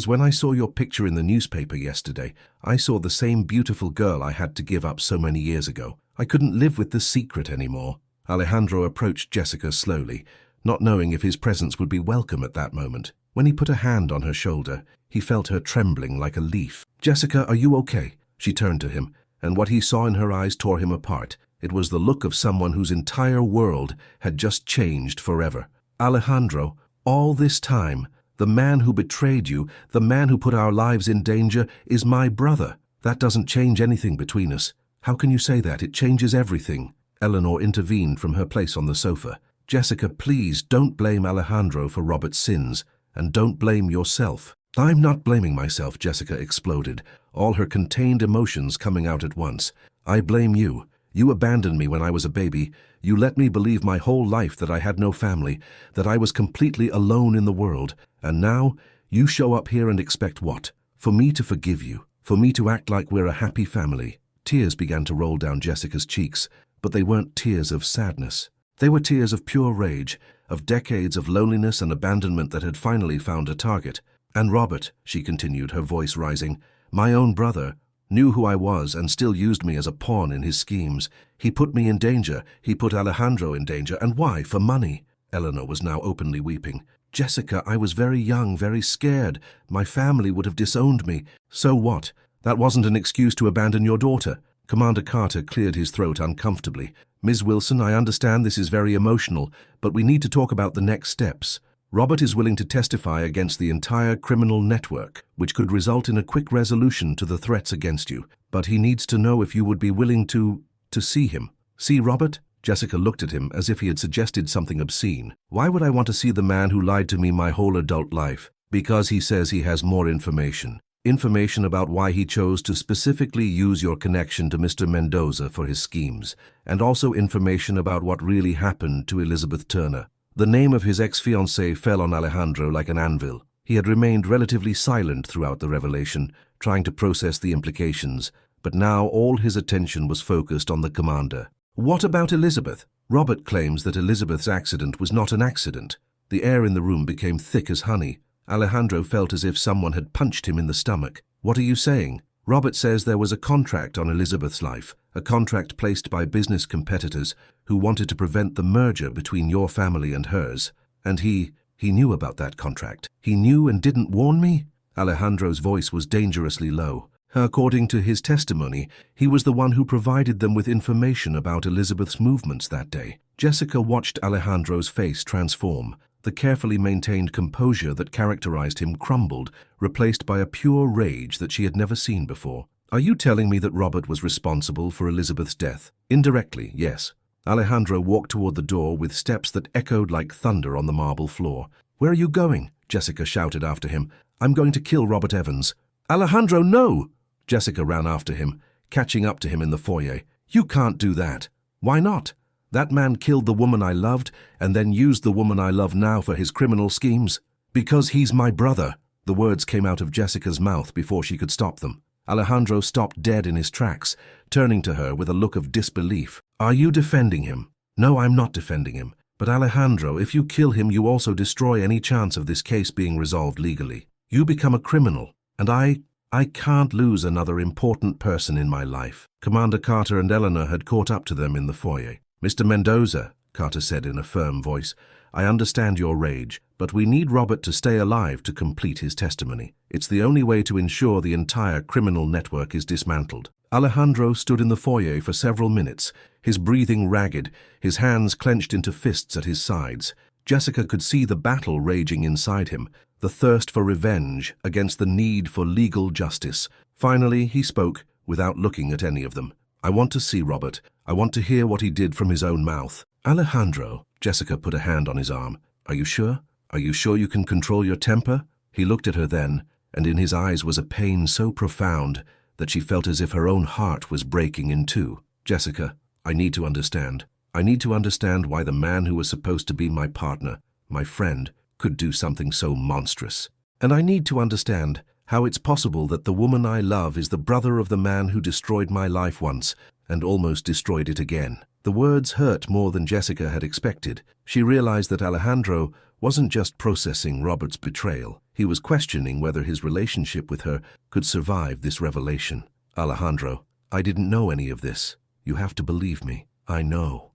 when I saw your picture in the newspaper yesterday, I saw the same beautiful girl I had to give up so many years ago. I couldn't live with the secret anymore. Alejandro approached Jessica slowly, not knowing if his presence would be welcome at that moment. When he put a hand on her shoulder, he felt her trembling like a leaf. Jessica, are you okay? She turned to him, and what he saw in her eyes tore him apart. It was the look of someone whose entire world had just changed forever. Alejandro, all this time, the man who betrayed you, the man who put our lives in danger, is my brother. That doesn't change anything between us. How can you say that? It changes everything. Eleanor intervened from her place on the sofa. Jessica, please don't blame Alejandro for Robert's sins, and don't blame yourself. I'm not blaming myself, Jessica exploded, all her contained emotions coming out at once. I blame you. You abandoned me when I was a baby. You let me believe my whole life that I had no family, that I was completely alone in the world. And now, you show up here and expect what? For me to forgive you, for me to act like we're a happy family. Tears began to roll down Jessica's cheeks, but they weren't tears of sadness. They were tears of pure rage, of decades of loneliness and abandonment that had finally found a target. And Robert, she continued, her voice rising, my own brother, knew who I was and still used me as a pawn in his schemes. He put me in danger. He put Alejandro in danger. And why? For money. Eleanor was now openly weeping. Jessica, I was very young, very scared. My family would have disowned me. So what? That wasn't an excuse to abandon your daughter. Commander Carter cleared his throat uncomfortably. Ms. Wilson, I understand this is very emotional, but we need to talk about the next steps. Robert is willing to testify against the entire criminal network, which could result in a quick resolution to the threats against you. But he needs to know if you would be willing to see him. See Robert? Jessica looked at him as if he had suggested something obscene. Why would I want to see the man who lied to me my whole adult life? Because he says he has more information. Information about why he chose to specifically use your connection to Mr. Mendoza for his schemes, and also information about what really happened to Elizabeth Turner. The name of his ex-fiancée fell on Alejandro like an anvil. He had remained relatively silent throughout the revelation, trying to process the implications, but now all his attention was focused on the commander. What about Elizabeth? Robert claims that Elizabeth's accident was not an accident. The air in the room became thick as honey. Alejandro felt as if someone had punched him in the stomach. What are you saying? Robert says there was a contract on Elizabeth's life, a contract placed by business competitors who wanted to prevent the merger between your family and hers. And he knew about that contract. He knew and didn't warn me? Alejandro's voice was dangerously low. According to his testimony, he was the one who provided them with information about Elizabeth's movements that day. Jessica watched Alejandro's face transform. The carefully maintained composure that characterized him crumbled, replaced by a pure rage that she had never seen before. Are you telling me that Robert was responsible for Elizabeth's death? Indirectly, yes. Alejandro walked toward the door with steps that echoed like thunder on the marble floor. Where are you going? Jessica shouted after him. I'm going to kill Robert Evans. Alejandro, no! Jessica ran after him, catching up to him in the foyer. You can't do that. Why not? That man killed the woman I loved and then used the woman I love now for his criminal schemes. Because he's my brother. The words came out of Jessica's mouth before she could stop them. Alejandro stopped dead in his tracks, turning to her with a look of disbelief. Are you defending him? No, I'm not defending him. But Alejandro, if you kill him, you also destroy any chance of this case being resolved legally. You become a criminal, and I can't lose another important person in my life. Commander Carter and Eleanor had caught up to them in the foyer. Mr. Mendoza, Carter said in a firm voice, I understand your rage, but we need Robert to stay alive to complete his testimony. It's the only way to ensure the entire criminal network is dismantled. Alejandro stood in the foyer for several minutes, his breathing ragged, his hands clenched into fists at his sides. Jessica could see the battle raging inside him, the thirst for revenge against the need for legal justice. Finally, he spoke, without looking at any of them. I want to see Robert. I want to hear what he did from his own mouth. Alejandro, Jessica put a hand on his arm. Are you sure? Are you sure you can control your temper? He looked at her then, and in his eyes was a pain so profound that she felt as if her own heart was breaking in two. Jessica, I need to understand. I need to understand why the man who was supposed to be my partner, my friend, could do something so monstrous. And I need to understand how it's possible that the woman I love is the brother of the man who destroyed my life once and almost destroyed it again. The words hurt more than Jessica had expected. She realized that Alejandro wasn't just processing Robert's betrayal. He was questioning whether his relationship with her could survive this revelation. Alejandro, I didn't know any of this. You have to believe me. I know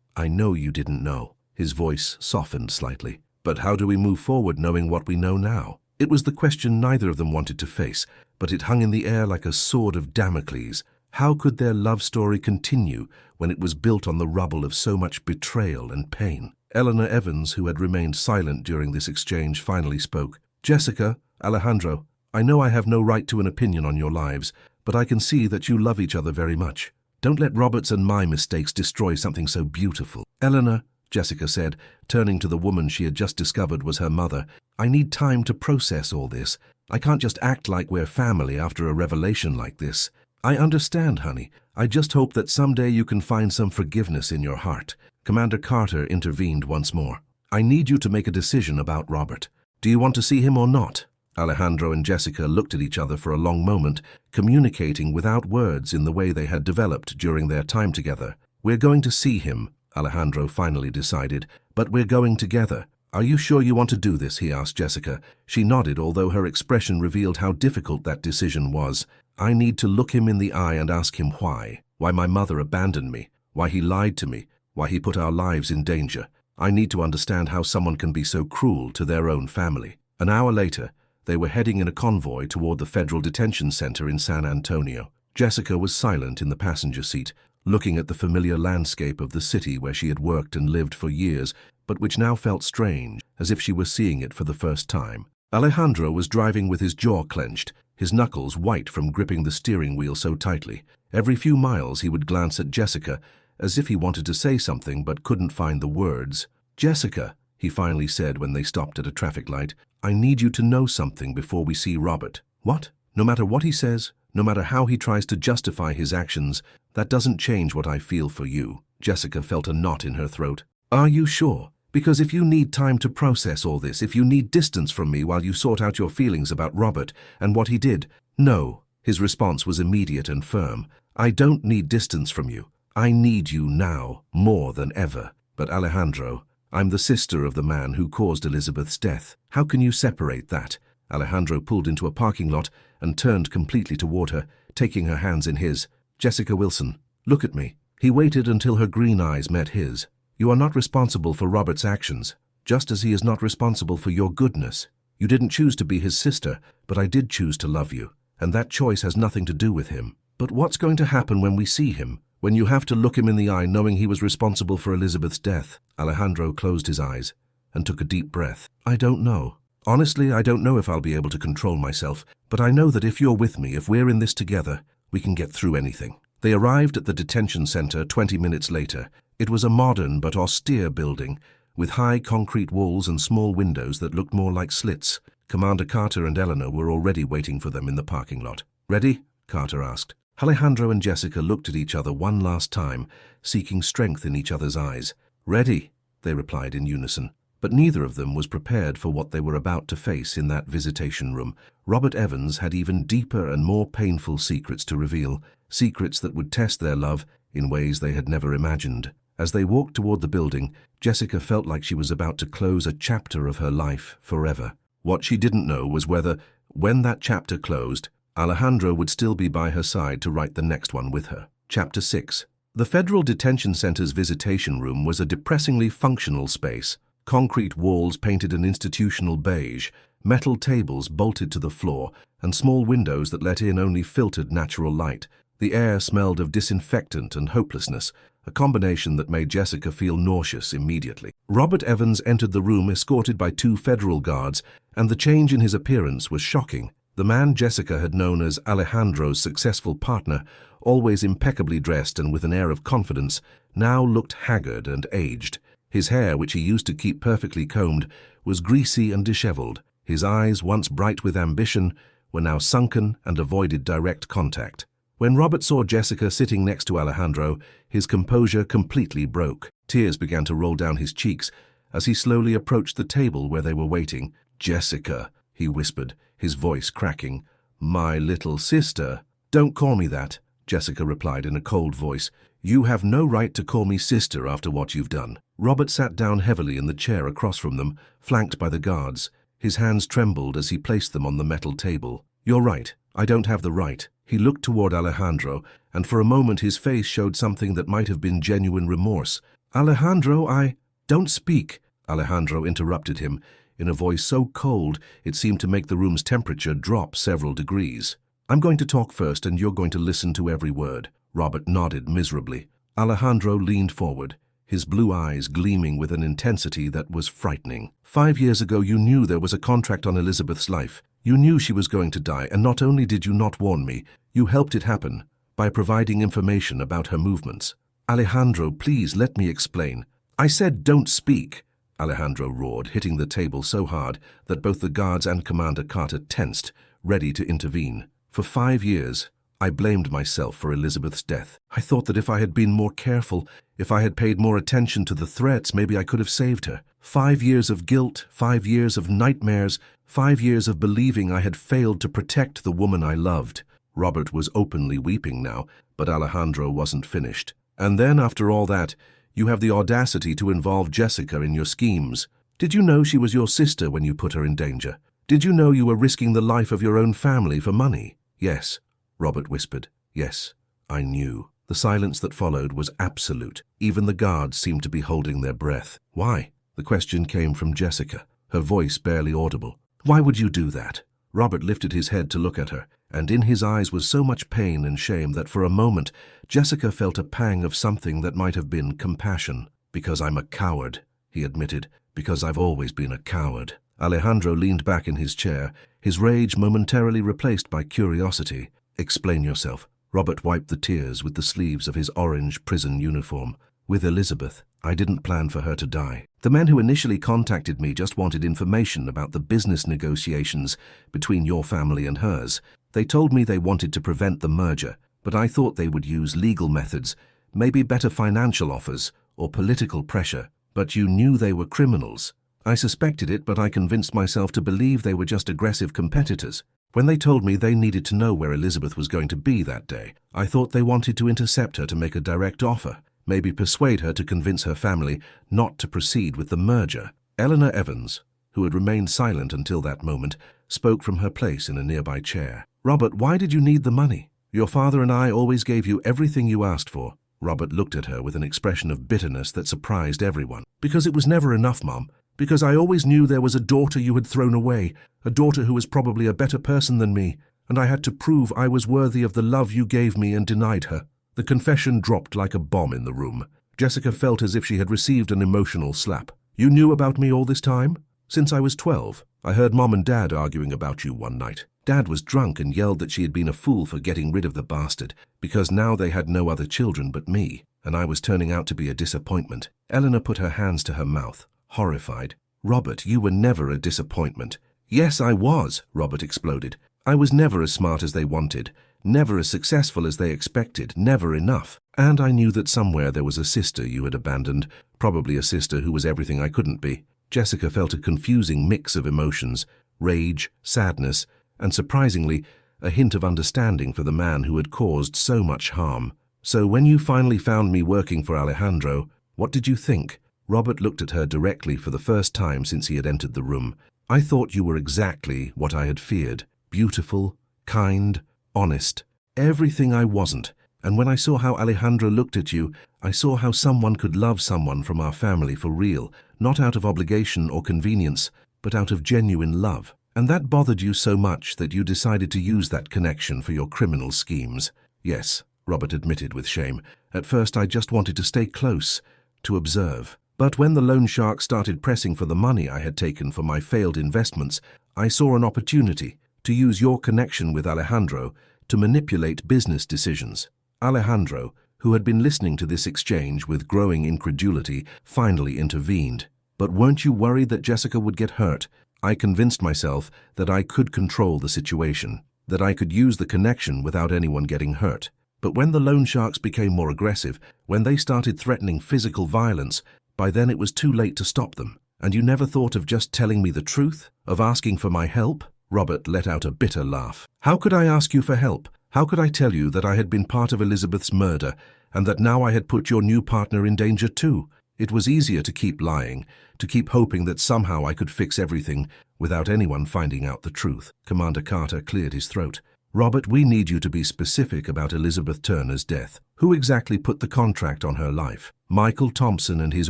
you didn't know. His voice softened slightly. But how do we move forward knowing what we know now? It was the question neither of them wanted to face, but it hung in the air like a sword of Damocles. How could their love story continue when it was built on the rubble of so much betrayal and pain? Eleanor Evans, who had remained silent during this exchange, finally spoke. Jessica, Alejandro, I know I have no right to an opinion on your lives, but I can see that you love each other very much. Don't let Robert's and my mistakes destroy something so beautiful. Eleanor, Jessica said, turning to the woman she had just discovered was her mother, I need time to process all this. I can't just act like we're family after a revelation like this. I understand, honey. I just hope that someday you can find some forgiveness in your heart. Commander Carter intervened once more. I need you to make a decision about Robert. Do you want to see him or not? Alejandro and Jessica looked at each other for a long moment, communicating without words in the way they had developed during their time together. We're going to see him, Alejandro finally decided, but we're going together. Are you sure you want to do this? He asked Jessica. She nodded, although her expression revealed how difficult that decision was. I need to look him in the eye and ask him why. Why my mother abandoned me. Why he lied to me. Why he put our lives in danger. I need to understand how someone can be so cruel to their own family. An hour later, they were heading in a convoy toward the federal detention center in San Antonio. Jessica was silent in the passenger seat, looking at the familiar landscape of the city where she had worked and lived for years, but which now felt strange, as if she were seeing it for the first time. Alejandro was driving with his jaw clenched, his knuckles white from gripping the steering wheel so tightly. Every few miles he would glance at Jessica, as if he wanted to say something but couldn't find the words. Jessica, he finally said when they stopped at a traffic light, I need you to know something before we see Robert. What? No matter what he says, no matter how he tries to justify his actions, that doesn't change what I feel for you. Jessica felt a knot in her throat. Are you sure? Because if you need time to process all this, if you need distance from me while you sort out your feelings about Robert and what he did, no. His response was immediate and firm. I don't need distance from you. I need you now, more than ever. But Alejandro, I'm the sister of the man who caused Elizabeth's death. How can you separate that? Alejandro pulled into a parking lot and turned completely toward her, taking her hands in his. Jessica Wilson, look at me. He waited until her green eyes met his. You are not responsible for Robert's actions, just as he is not responsible for your goodness. You didn't choose to be his sister, but I did choose to love you, and that choice has nothing to do with him. But what's going to happen when we see him? When you have to look him in the eye knowing he was responsible for Elizabeth's death? Alejandro closed his eyes and took a deep breath. I don't know. Honestly, I don't know if I'll be able to control myself, but I know that if you're with me, if we're in this together, we can get through anything. They arrived at the detention center 20 minutes later. It was a modern but austere building, with high concrete walls and small windows that looked more like slits. Commander Carter and Eleanor were already waiting for them in the parking lot. "Ready?" Carter asked. Alejandro and Jessica looked at each other one last time, seeking strength in each other's eyes. "Ready," they replied in unison. But neither of them was prepared for what they were about to face in that visitation room. Robert Evans had even deeper and more painful secrets to reveal, secrets that would test their love in ways they had never imagined. As they walked toward the building, Jessica felt like she was about to close a chapter of her life forever. What she didn't know was whether, when that chapter closed, Alejandro would still be by her side to write the next one with her. Chapter 6. The Federal Detention Center's visitation room was a depressingly functional space. Concrete walls painted an institutional beige, metal tables bolted to the floor, and small windows that let in only filtered natural light. The air smelled of disinfectant and hopelessness, a combination that made Jessica feel nauseous immediately. Robert Evans entered the room escorted by 2 federal guards, and the change in his appearance was shocking. The man Jessica had known as Alejandro's successful partner, always impeccably dressed and with an air of confidence, now looked haggard and aged. His hair, which he used to keep perfectly combed, was greasy and disheveled. His eyes, once bright with ambition, were now sunken and avoided direct contact. When Robert saw Jessica sitting next to Alejandro, his composure completely broke. Tears began to roll down his cheeks as he slowly approached the table where they were waiting. "Jessica," he whispered, his voice cracking. "My little sister." "Don't call me that," Jessica replied in a cold voice. "You have no right to call me sister after what you've done." Robert sat down heavily in the chair across from them, flanked by the guards. His hands trembled as he placed them on the metal table. "You're right. I don't have the right." He looked toward Alejandro, and for a moment his face showed something that might have been genuine remorse. "Alejandro, Don't speak," Alejandro interrupted him, in a voice so cold it seemed to make the room's temperature drop several degrees. "I'm going to talk first and you're going to listen to every word." Robert nodded miserably. Alejandro leaned forward, his blue eyes gleaming with an intensity that was frightening. "5 years ago you knew there was a contract on Elizabeth's life. You knew she was going to die, and not only did you not warn me, you helped it happen by providing information about her movements." "Alejandro, please let me explain." "I said don't speak," Alejandro roared, hitting the table so hard that both the guards and Commander Carter tensed, ready to intervene. "For 5 years, I blamed myself for Elizabeth's death. I thought that if I had been more careful, if I had paid more attention to the threats, maybe I could have saved her. 5 years of guilt, 5 years of nightmares, 5 years of believing I had failed to protect the woman I loved." Robert was openly weeping now, but Alejandro wasn't finished. "And then, after all that, you have the audacity to involve Jessica in your schemes. Did you know she was your sister when you put her in danger? Did you know you were risking the life of your own family for money?" "Yes," Robert whispered. "Yes, I knew." The silence that followed was absolute. Even the guards seemed to be holding their breath. "Why?" The question came from Jessica, her voice barely audible. "Why would you do that?" Robert lifted his head to look at her, and in his eyes was so much pain and shame that for a moment Jessica felt a pang of something that might have been compassion. "Because I'm a coward," he admitted. "Because I've always been a coward." Alejandro leaned back in his chair, his rage momentarily replaced by curiosity. "Explain yourself." Robert wiped the tears with the sleeves of his orange prison uniform. "With Elizabeth, I didn't plan for her to die. The men who initially contacted me just wanted information about the business negotiations between your family and hers. They told me they wanted to prevent the merger, but I thought they would use legal methods, maybe better financial offers or political pressure. But you knew they were criminals." "I suspected it, but I convinced myself to believe they were just aggressive competitors. When they told me they needed to know where Elizabeth was going to be that day, I thought they wanted to intercept her to make a direct offer, maybe persuade her to convince her family not to proceed with the merger." Eleanor Evans, who had remained silent until that moment, spoke from her place in a nearby chair. "Robert, why did you need the money? Your father and I always gave you everything you asked for." Robert looked at her with an expression of bitterness that surprised everyone. "Because it was never enough, Mom. Because I always knew there was a daughter you had thrown away, a daughter who was probably a better person than me, and I had to prove I was worthy of the love you gave me and denied her." The confession dropped like a bomb in the room. Jessica felt as if she had received an emotional slap. "You knew about me all this time? Since I was 12. I heard Mom and Dad arguing about you one night. Dad was drunk and yelled that she had been a fool for getting rid of the bastard, because now they had no other children but me, and I was turning out to be a disappointment." Eleanor put her hands to her mouth, horrified. "Robert, you were never a disappointment." "Yes, I was," Robert exploded. "I was never as smart as they wanted, never as successful as they expected, never enough. And I knew that somewhere there was a sister you had abandoned, probably a sister who was everything I couldn't be." Jessica felt a confusing mix of emotions, rage, sadness, and surprisingly, a hint of understanding for the man who had caused so much harm. "So when you finally found me working for Alejandro, what did you think?" Robert looked at her directly for the first time since he had entered the room. "I thought you were exactly what I had feared. Beautiful, kind, honest. Everything I wasn't. And when I saw how Alejandro looked at you, I saw how someone could love someone from our family for real, not out of obligation or convenience, but out of genuine love. And that bothered you so much that you decided to use that connection for your criminal schemes." "Yes," Robert admitted with shame. "At first I just wanted to stay close, to observe. But when the loan shark started pressing for the money I had taken for my failed investments, I saw an opportunity to use your connection with Alejandro to manipulate business decisions." Alejandro, who had been listening to this exchange with growing incredulity, finally intervened. "But weren't you worried that Jessica would get hurt? I convinced myself that I could control the situation, that I could use the connection without anyone getting hurt. But when the loan sharks became more aggressive, when they started threatening physical violence, by then it was too late to stop them. And you never thought of just telling me the truth, of asking for my help?" Robert let out a bitter laugh. "How could I ask you for help? How could I tell you that I had been part of Elizabeth's murder and that now I had put your new partner in danger too? It was easier to keep lying, to keep hoping that somehow I could fix everything without anyone finding out the truth." Commander Carter cleared his throat. "Robert, we need you to be specific about Elizabeth Turner's death. Who exactly put the contract on her life?" "Michael Thompson and his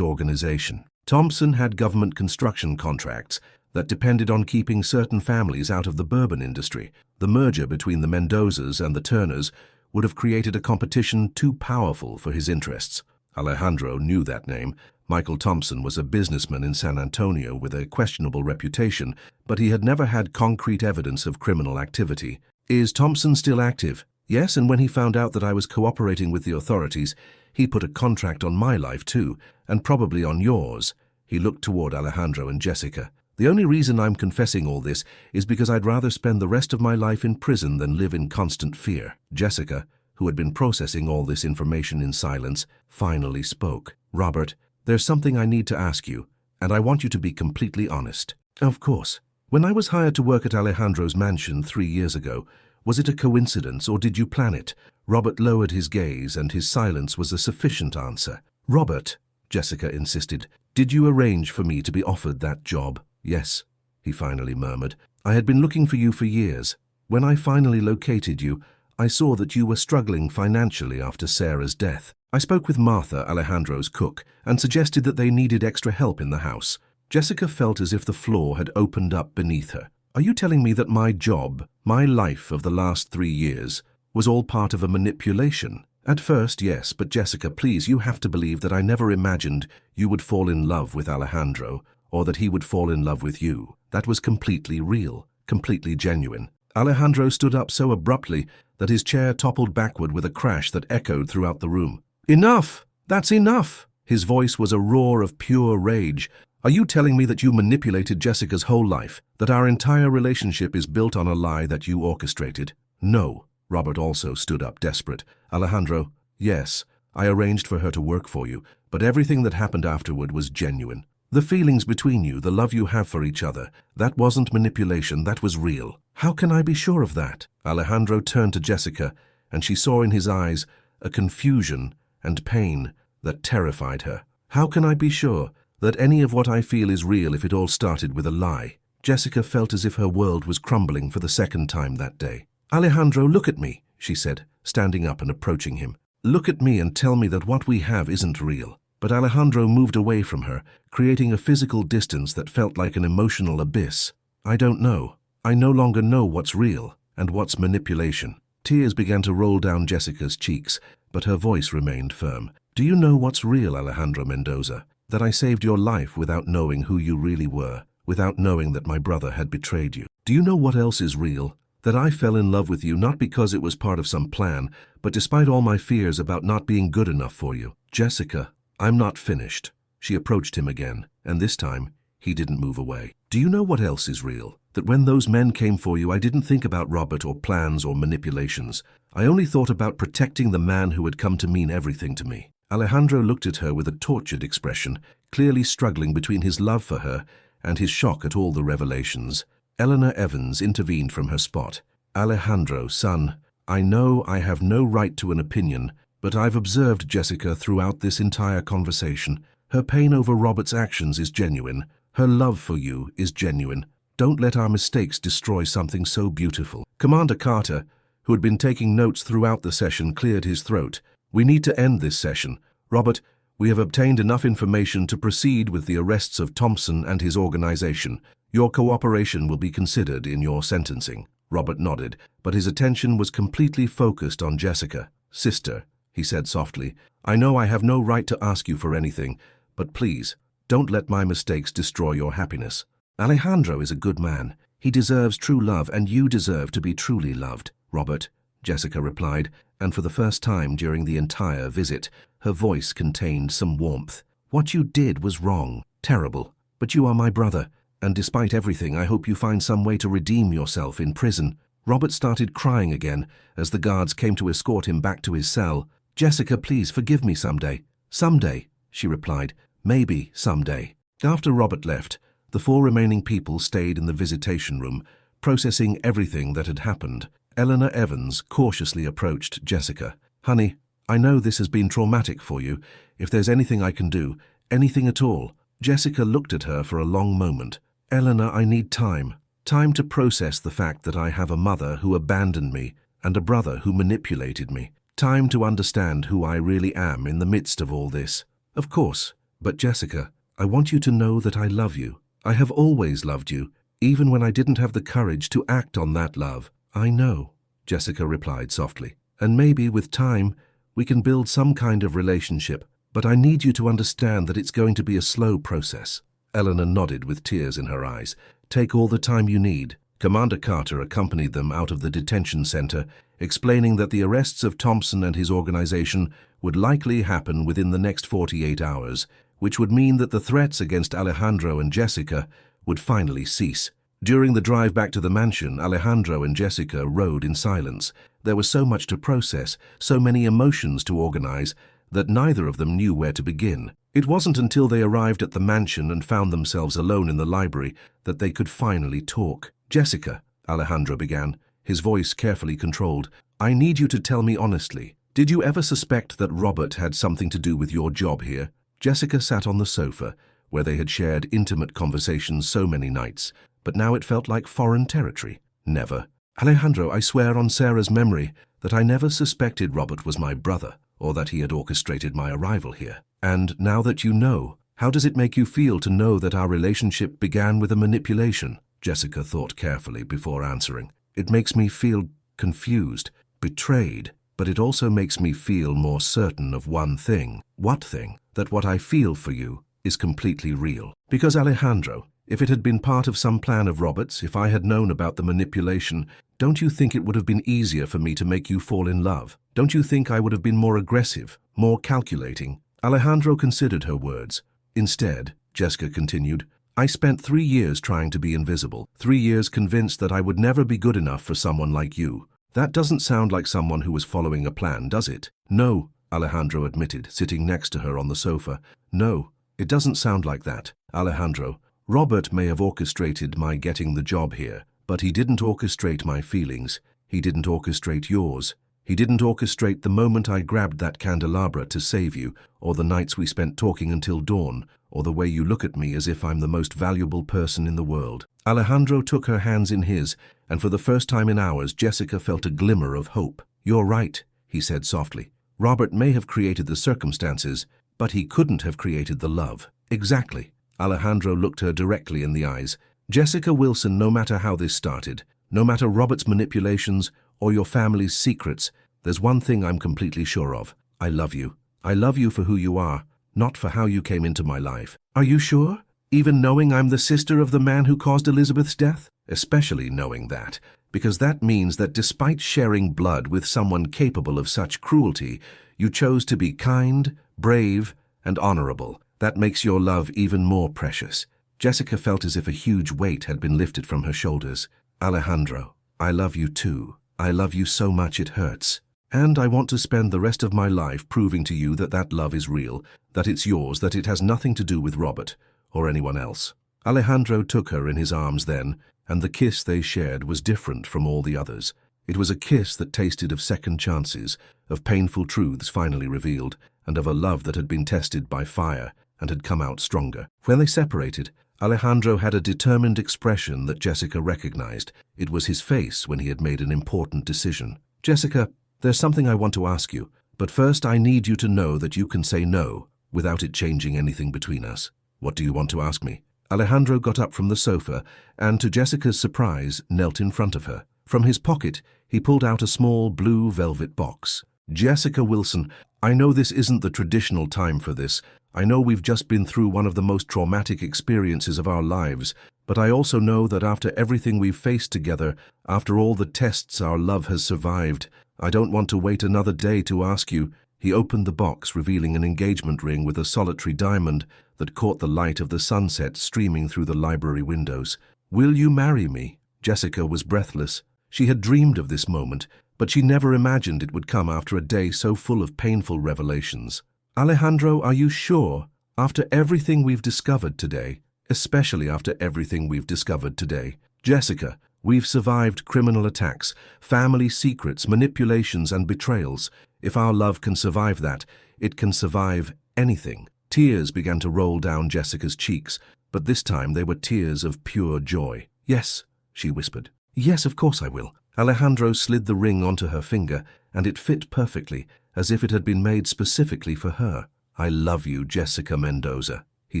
organization." Thompson had government construction contracts that depended on keeping certain families out of the bourbon industry. The merger between the Mendozas and the Turners would have created a competition too powerful for his interests. Alejandro knew that name. Michael Thompson was a businessman in San Antonio with a questionable reputation, but he had never had concrete evidence of criminal activity. "Is Thompson still active?" "Yes, and when he found out that I was cooperating with the authorities, he put a contract on my life too, and probably on yours." He looked toward Alejandro and Jessica. "The only reason I'm confessing all this is because I'd rather spend the rest of my life in prison than live in constant fear." Jessica, who had been processing all this information in silence, finally spoke. "Robert, there's something I need to ask you, and I want you to be completely honest." "Of course. When I was hired to work at Alejandro's mansion 3 years ago, was it a coincidence or did you plan it?" Robert lowered his gaze and his silence was a sufficient answer. "Robert," Jessica insisted, "did you arrange for me to be offered that job?" "Yes," he finally murmured. "I had been looking for you for years. When I finally located you, I saw that you were struggling financially after Sarah's death. I spoke with Martha, Alejandro's cook, and suggested that they needed extra help in the house." Jessica felt as if the floor had opened up beneath her. "Are you telling me that my job, my life of the last 3 years, was all part of a manipulation?" "At first, yes, but Jessica, please, you have to believe that I never imagined you would fall in love with Alejandro, or that he would fall in love with you. That was completely real, completely genuine." Alejandro stood up so abruptly that his chair toppled backward with a crash that echoed throughout the room. "Enough! That's enough!" His voice was a roar of pure rage. "Are you telling me that you manipulated Jessica's whole life, that our entire relationship is built on a lie that you orchestrated?" "No." Robert also stood up, desperate. "Alejandro, yes, I arranged for her to work for you, but everything that happened afterward was genuine. The feelings between you, the love you have for each other, that wasn't manipulation, that was real." "How can I be sure of that?" Alejandro turned to Jessica, and she saw in his eyes a confusion and pain that terrified her. "How can I be sure that any of what I feel is real if it all started with a lie?" Jessica felt as if her world was crumbling for the second time that day. "Alejandro, look at me," she said, standing up and approaching him. "Look at me and tell me that what we have isn't real." But Alejandro moved away from her, creating a physical distance that felt like an emotional abyss. "I don't know. I no longer know what's real and what's manipulation." Tears began to roll down Jessica's cheeks, but her voice remained firm. "Do you know what's real, Alejandro Mendoza? That I saved your life without knowing who you really were, without knowing that my brother had betrayed you. Do you know what else is real? That I fell in love with you not because it was part of some plan, but despite all my fears about not being good enough for you." "Jessica, I'm not finished." She approached him again, and this time, he didn't move away. Do you know what else is real? That when those men came for you, I didn't think about Robert or plans or manipulations. I only thought about protecting the man who had come to mean everything to me. Alejandro looked at her with a tortured expression, clearly struggling between his love for her and his shock at all the revelations. Eleanor Evans intervened from her spot. Alejandro, son, I know I have no right to an opinion, but I've observed Jessica throughout this entire conversation. Her pain over Robert's actions is genuine. Her love for you is genuine. Don't let our mistakes destroy something so beautiful. Commander Carter, who had been taking notes throughout the session, cleared his throat. We need to end this session. Robert, we have obtained enough information to proceed with the arrests of Thompson and his organization. Your cooperation will be considered in your sentencing. Robert nodded, but his attention was completely focused on Jessica. Sister, he said softly, I know I have no right to ask you for anything, but please, don't let my mistakes destroy your happiness. Alejandro is a good man. He deserves true love, and you deserve to be truly loved. Robert, Jessica replied, and for the first time during the entire visit, her voice contained some warmth. What you did was wrong, terrible, but you are my brother, and despite everything, I hope you find some way to redeem yourself in prison. Robert started crying again as the guards came to escort him back to his cell. Jessica, please forgive me someday. Someday, she replied, maybe someday. After Robert left, the 4 remaining people stayed in the visitation room, processing everything that had happened. Eleanor Evans cautiously approached Jessica. Honey, I know this has been traumatic for you. If there's anything I can do, anything at all. Jessica looked at her for a long moment. Eleanor, I need time. Time to process the fact that I have a mother who abandoned me and a brother who manipulated me. Time to understand who I really am in the midst of all this. Of course, but Jessica, I want you to know that I love you. I have always loved you, even when I didn't have the courage to act on that love. I know, Jessica replied softly, and maybe with time we can build some kind of relationship, but I need you to understand that it's going to be a slow process. Eleanor nodded with tears in her eyes. Take all the time you need. Commander Carter accompanied them out of the detention center, explaining that the arrests of Thompson and his organization would likely happen within the next 48 hours, which would mean that the threats against Alejandro and Jessica would finally cease. During the drive back to the mansion, Alejandro and Jessica rode in silence. There was so much to process, so many emotions to organize, that neither of them knew where to begin. It wasn't until they arrived at the mansion and found themselves alone in the library that they could finally talk. Jessica, Alejandro began, his voice carefully controlled, I need you to tell me honestly. Did you ever suspect that Robert had something to do with your job here? Jessica sat on the sofa, where they had shared intimate conversations so many nights, but now it felt like foreign territory. Never. Alejandro, I swear on Sarah's memory that I never suspected Robert was my brother, or that he had orchestrated my arrival here. And now that you know, how does it make you feel to know that our relationship began with a manipulation? Jessica thought carefully before answering. It makes me feel confused, betrayed, but it also makes me feel more certain of one thing. What thing? That what I feel for you is completely real. Because Alejandro, if it had been part of some plan of Robert's, if I had known about the manipulation, don't you think it would have been easier for me to make you fall in love? Don't you think I would have been more aggressive, more calculating? Alejandro considered her words. Instead, Jessica continued, I spent 3 years trying to be invisible, 3 years convinced that I would never be good enough for someone like you. That doesn't sound like someone who was following a plan, does it? No, Alejandro admitted, sitting next to her on the sofa. No, it doesn't sound like that. Alejandro, Robert may have orchestrated my getting the job here, but he didn't orchestrate my feelings. He didn't orchestrate yours. He didn't orchestrate the moment I grabbed that candelabra to save you, or the nights we spent talking until dawn, or the way you look at me as if I'm the most valuable person in the world. Alejandro took her hands in his, and for the first time in hours, Jessica felt a glimmer of hope. You're right, he said softly. Robert may have created the circumstances, but he couldn't have created the love. Exactly. Alejandro looked her directly in the eyes. Jessica Wilson, no matter how this started, no matter Robert's manipulations or your family's secrets, there's one thing I'm completely sure of. I love you. I love you for who you are, not for how you came into my life. Are you sure? Even knowing I'm the sister of the man who caused Elizabeth's death? Especially knowing that, because that means that despite sharing blood with someone capable of such cruelty, you chose to be kind, brave, and honorable. That makes your love even more precious." Jessica felt as if a huge weight had been lifted from her shoulders. "Alejandro, I love you too. I love you so much it hurts. And I want to spend the rest of my life proving to you that that love is real, that it's yours, that it has nothing to do with Robert or anyone else." Alejandro took her in his arms then, and the kiss they shared was different from all the others. It was a kiss that tasted of second chances, of painful truths finally revealed, and of a love that had been tested by fire and had come out stronger. When they separated, Alejandro had a determined expression that Jessica recognized. It was his face when he had made an important decision. "Jessica, there's something I want to ask you, but first I need you to know that you can say no without it changing anything between us." "What do you want to ask me?" Alejandro got up from the sofa and, to Jessica's surprise, knelt in front of her. From his pocket, he pulled out a small blue velvet box. "Jessica Wilson, I know this isn't the traditional time for this. I know we've just been through one of the most traumatic experiences of our lives, but I also know that after everything we've faced together, after all the tests our love has survived, I don't want to wait another day to ask you." He opened the box, revealing an engagement ring with a solitary diamond that caught the light of the sunset streaming through the library windows. "Will you marry me?" Jessica was breathless. She had dreamed of this moment, but she never imagined it would come after a day so full of painful revelations. "Alejandro, are you sure? After everything we've discovered today, especially after everything we've discovered today." "Jessica, we've survived criminal attacks, family secrets, manipulations and betrayals. If our love can survive that, it can survive anything." Tears began to roll down Jessica's cheeks, but this time they were tears of pure joy. "Yes," she whispered. "Yes, of course I will." Alejandro slid the ring onto her finger, and it fit perfectly, as if it had been made specifically for her. "I love you, Jessica Mendoza," he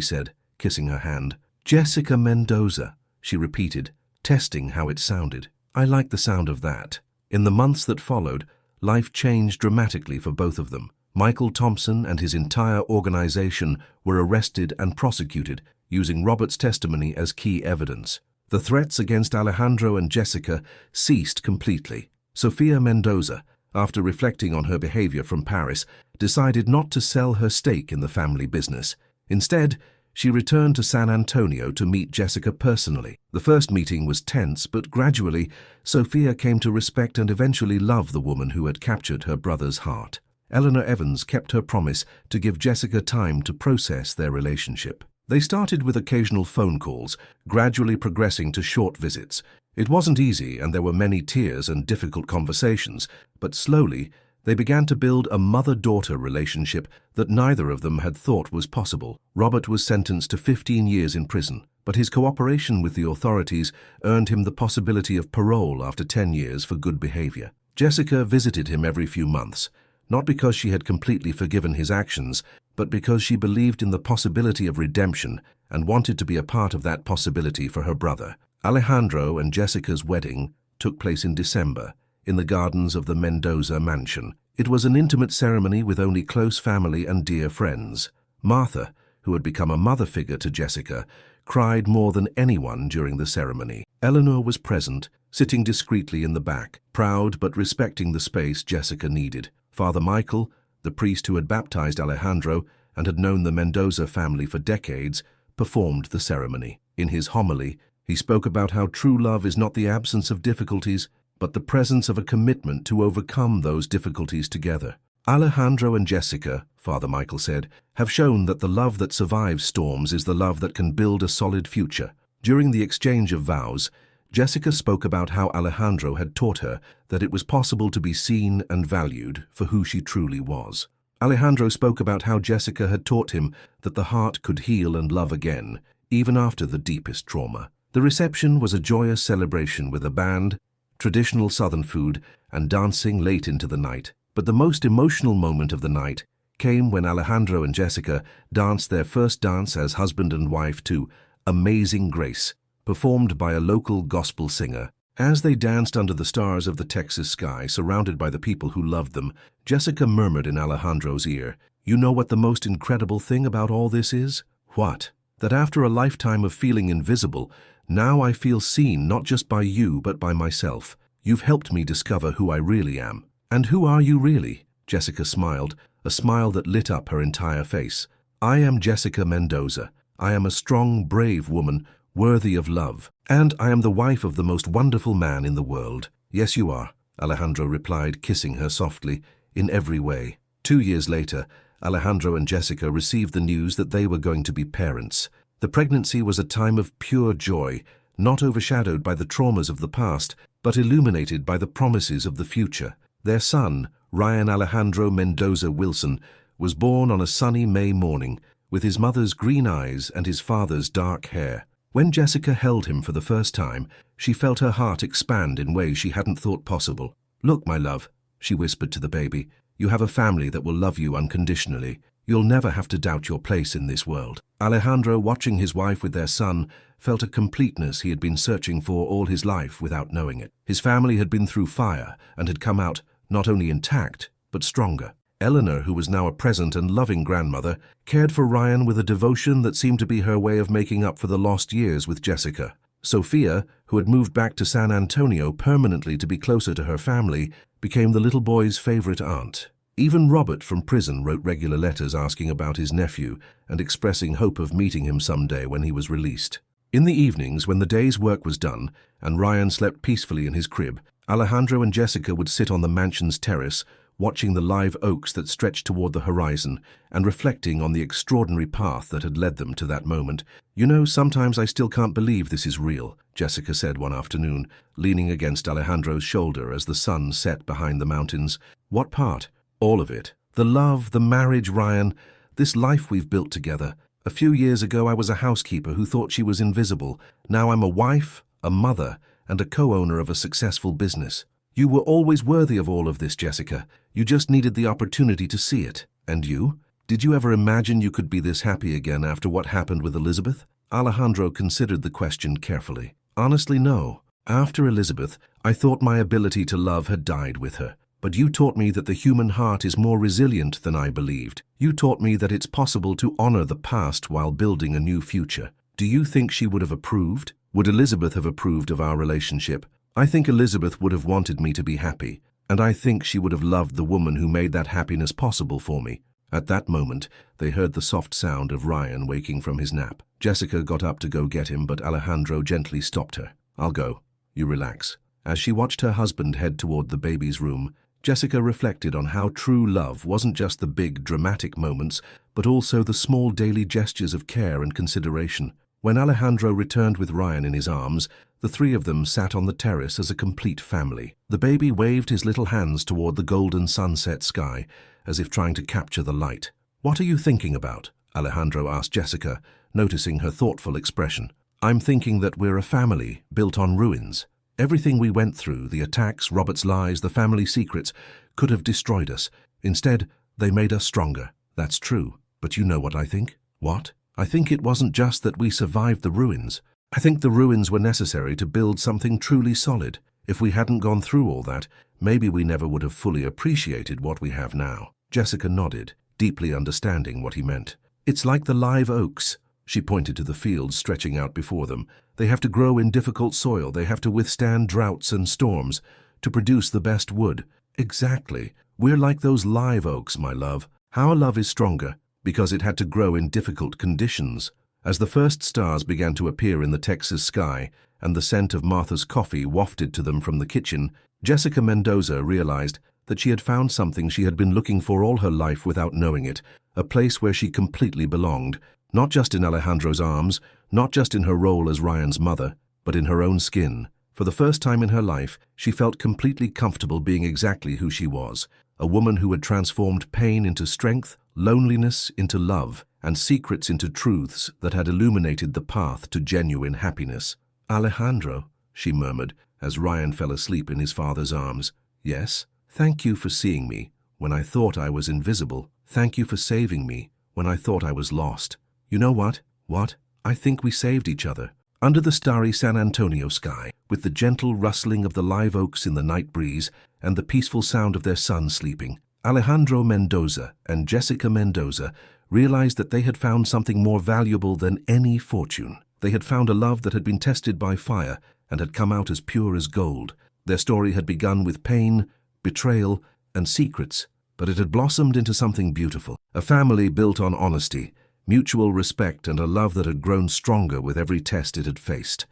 said, kissing her hand. "Jessica Mendoza," she repeated, testing how it sounded. "I like the sound of that." In the months that followed, life changed dramatically for both of them. Michael Thompson and his entire organization were arrested and prosecuted, using Robert's testimony as key evidence. The threats against Alejandro and Jessica ceased completely. Sofia Mendoza, after reflecting on her behavior from Paris, decided not to sell her stake in the family business. Instead, she returned to San Antonio to meet Jessica personally. The first meeting was tense, but gradually, Sofia came to respect and eventually love the woman who had captured her brother's heart. Eleanor Evans kept her promise to give Jessica time to process their relationship. They started with occasional phone calls, gradually progressing to short visits. It wasn't easy, and there were many tears and difficult conversations, but slowly they began to build a mother-daughter relationship that neither of them had thought was possible. Robert was sentenced to 15 years in prison, but his cooperation with the authorities earned him the possibility of parole after 10 years for good behavior. Jessica visited him every few months, not because she had completely forgiven his actions, but because she believed in the possibility of redemption and wanted to be a part of that possibility for her brother. Alejandro and Jessica's wedding took place in December, in the gardens of the Mendoza mansion. It was an intimate ceremony with only close family and dear friends. Martha, who had become a mother figure to Jessica, cried more than anyone during the ceremony. Eleanor was present, sitting discreetly in the back, proud but respecting the space Jessica needed. Father Michael, the priest who had baptized Alejandro and had known the Mendoza family for decades, performed the ceremony. In his homily, he spoke about how true love is not the absence of difficulties, but the presence of a commitment to overcome those difficulties together. Alejandro and Jessica, Father Michael said, have shown that the love that survives storms is the love that can build a solid future. During the exchange of vows, Jessica spoke about how Alejandro had taught her that it was possible to be seen and valued for who she truly was. Alejandro spoke about how Jessica had taught him that the heart could heal and love again, even after the deepest trauma. The reception was a joyous celebration with a band, traditional Southern food, and dancing late into the night. But the most emotional moment of the night came when Alejandro and Jessica danced their first dance as husband and wife to Amazing Grace, performed by a local gospel singer. As they danced under the stars of the Texas sky, surrounded by the people who loved them, Jessica murmured in Alejandro's ear, "You know what the most incredible thing about all this is?" "What?" "That after a lifetime of feeling invisible, now I feel seen not just by you but by myself. You've helped me discover who I really am." "And who are you really?" Jessica smiled, a smile that lit up her entire face. I am Jessica Mendoza. I am a strong, brave woman, worthy of love. And I am the wife of the most wonderful man in the world. Yes, you are, Alejandro replied, kissing her softly, in every way. 2 years later, Alejandro and Jessica received the news that they were going to be parents. The pregnancy was a time of pure joy, not overshadowed by the traumas of the past, but illuminated by the promises of the future. Their son, Ryan Alejandro Mendoza Wilson, was born on a sunny May morning, with his mother's green eyes and his father's dark hair. When Jessica held him for the first time, she felt her heart expand in ways she hadn't thought possible. "Look, my love," she whispered to the baby, "you have a family that will love you unconditionally. You'll never have to doubt your place in this world." Alejandro, watching his wife with their son, felt a completeness he had been searching for all his life without knowing it. His family had been through fire and had come out not only intact, but stronger. Eleanor, who was now a present and loving grandmother, cared for Ryan with a devotion that seemed to be her way of making up for the lost years with Jessica. Sophia, who had moved back to San Antonio permanently to be closer to her family, became the little boy's favorite aunt. Even Robert from prison wrote regular letters asking about his nephew and expressing hope of meeting him someday when he was released. In the evenings, when the day's work was done and Ryan slept peacefully in his crib, Alejandro and Jessica would sit on the mansion's terrace, watching the live oaks that stretched toward the horizon and reflecting on the extraordinary path that had led them to that moment. "You know, sometimes I still can't believe this is real," Jessica said one afternoon, leaning against Alejandro's shoulder as the sun set behind the mountains. "What part?" "All of it. The love, the marriage, Ryan, this life we've built together. A few years ago I was a housekeeper who thought she was invisible. Now I'm a wife, a mother, and a co-owner of a successful business. You were always worthy of all of this, Jessica. You just needed the opportunity to see it. And you? Did you ever imagine you could be this happy again after what happened with Elizabeth?" Alejandro considered the question carefully. "Honestly, no. After Elizabeth, I thought my ability to love had died with her. But you taught me that the human heart is more resilient than I believed. You taught me that it's possible to honor the past while building a new future. Do you think she would have approved? Would Elizabeth have approved of our relationship? I think Elizabeth would have wanted me to be happy, and I think she would have loved the woman who made that happiness possible for me." At that moment, they heard the soft sound of Ryan waking from his nap. Jessica got up to go get him, but Alejandro gently stopped her. "I'll go. You relax." As she watched her husband head toward the baby's room, Jessica reflected on how true love wasn't just the big, dramatic moments, but also the small daily gestures of care and consideration. When Alejandro returned with Ryan in his arms, the three of them sat on the terrace as a complete family. The baby waved his little hands toward the golden sunset sky, as if trying to capture the light. "What are you thinking about?" Alejandro asked Jessica, noticing her thoughtful expression. "I'm thinking that we're a family built on ruins. Everything we went through, the attacks, Robert's lies, the family secrets, could have destroyed us. Instead, they made us stronger." "That's true. But you know what I think?" "What?" "I think it wasn't just that we survived the ruins. I think the ruins were necessary to build something truly solid. If we hadn't gone through all that, maybe we never would have fully appreciated what we have now." Jessica nodded, deeply understanding what he meant. "It's like the live oaks." She pointed to the fields stretching out before them. "They have to grow in difficult soil. They have to withstand droughts and storms to produce the best wood." "Exactly. We're like those live oaks, my love. Our love is stronger because it had to grow in difficult conditions." As the first stars began to appear in the Texas sky and the scent of Martha's coffee wafted to them from the kitchen, Jessica Mendoza realized that she had found something she had been looking for all her life without knowing it, a place where she completely belonged. Not just in Alejandro's arms, not just in her role as Ryan's mother, but in her own skin. For the first time in her life, she felt completely comfortable being exactly who she was, a woman who had transformed pain into strength, loneliness into love, and secrets into truths that had illuminated the path to genuine happiness. "Alejandro," she murmured, as Ryan fell asleep in his father's arms. "Yes? Thank you for seeing me when I thought I was invisible. Thank you for saving me when I thought I was lost. You know what? What? I think we saved each other." Under the starry San Antonio sky, with the gentle rustling of the live oaks in the night breeze and the peaceful sound of their son sleeping, Alejandro Mendoza and Jessica Mendoza realized that they had found something more valuable than any fortune. They had found a love that had been tested by fire and had come out as pure as gold. Their story had begun with pain, betrayal, and secrets, but it had blossomed into something beautiful. A family built on honesty, mutual respect and a love that had grown stronger with every test it had faced.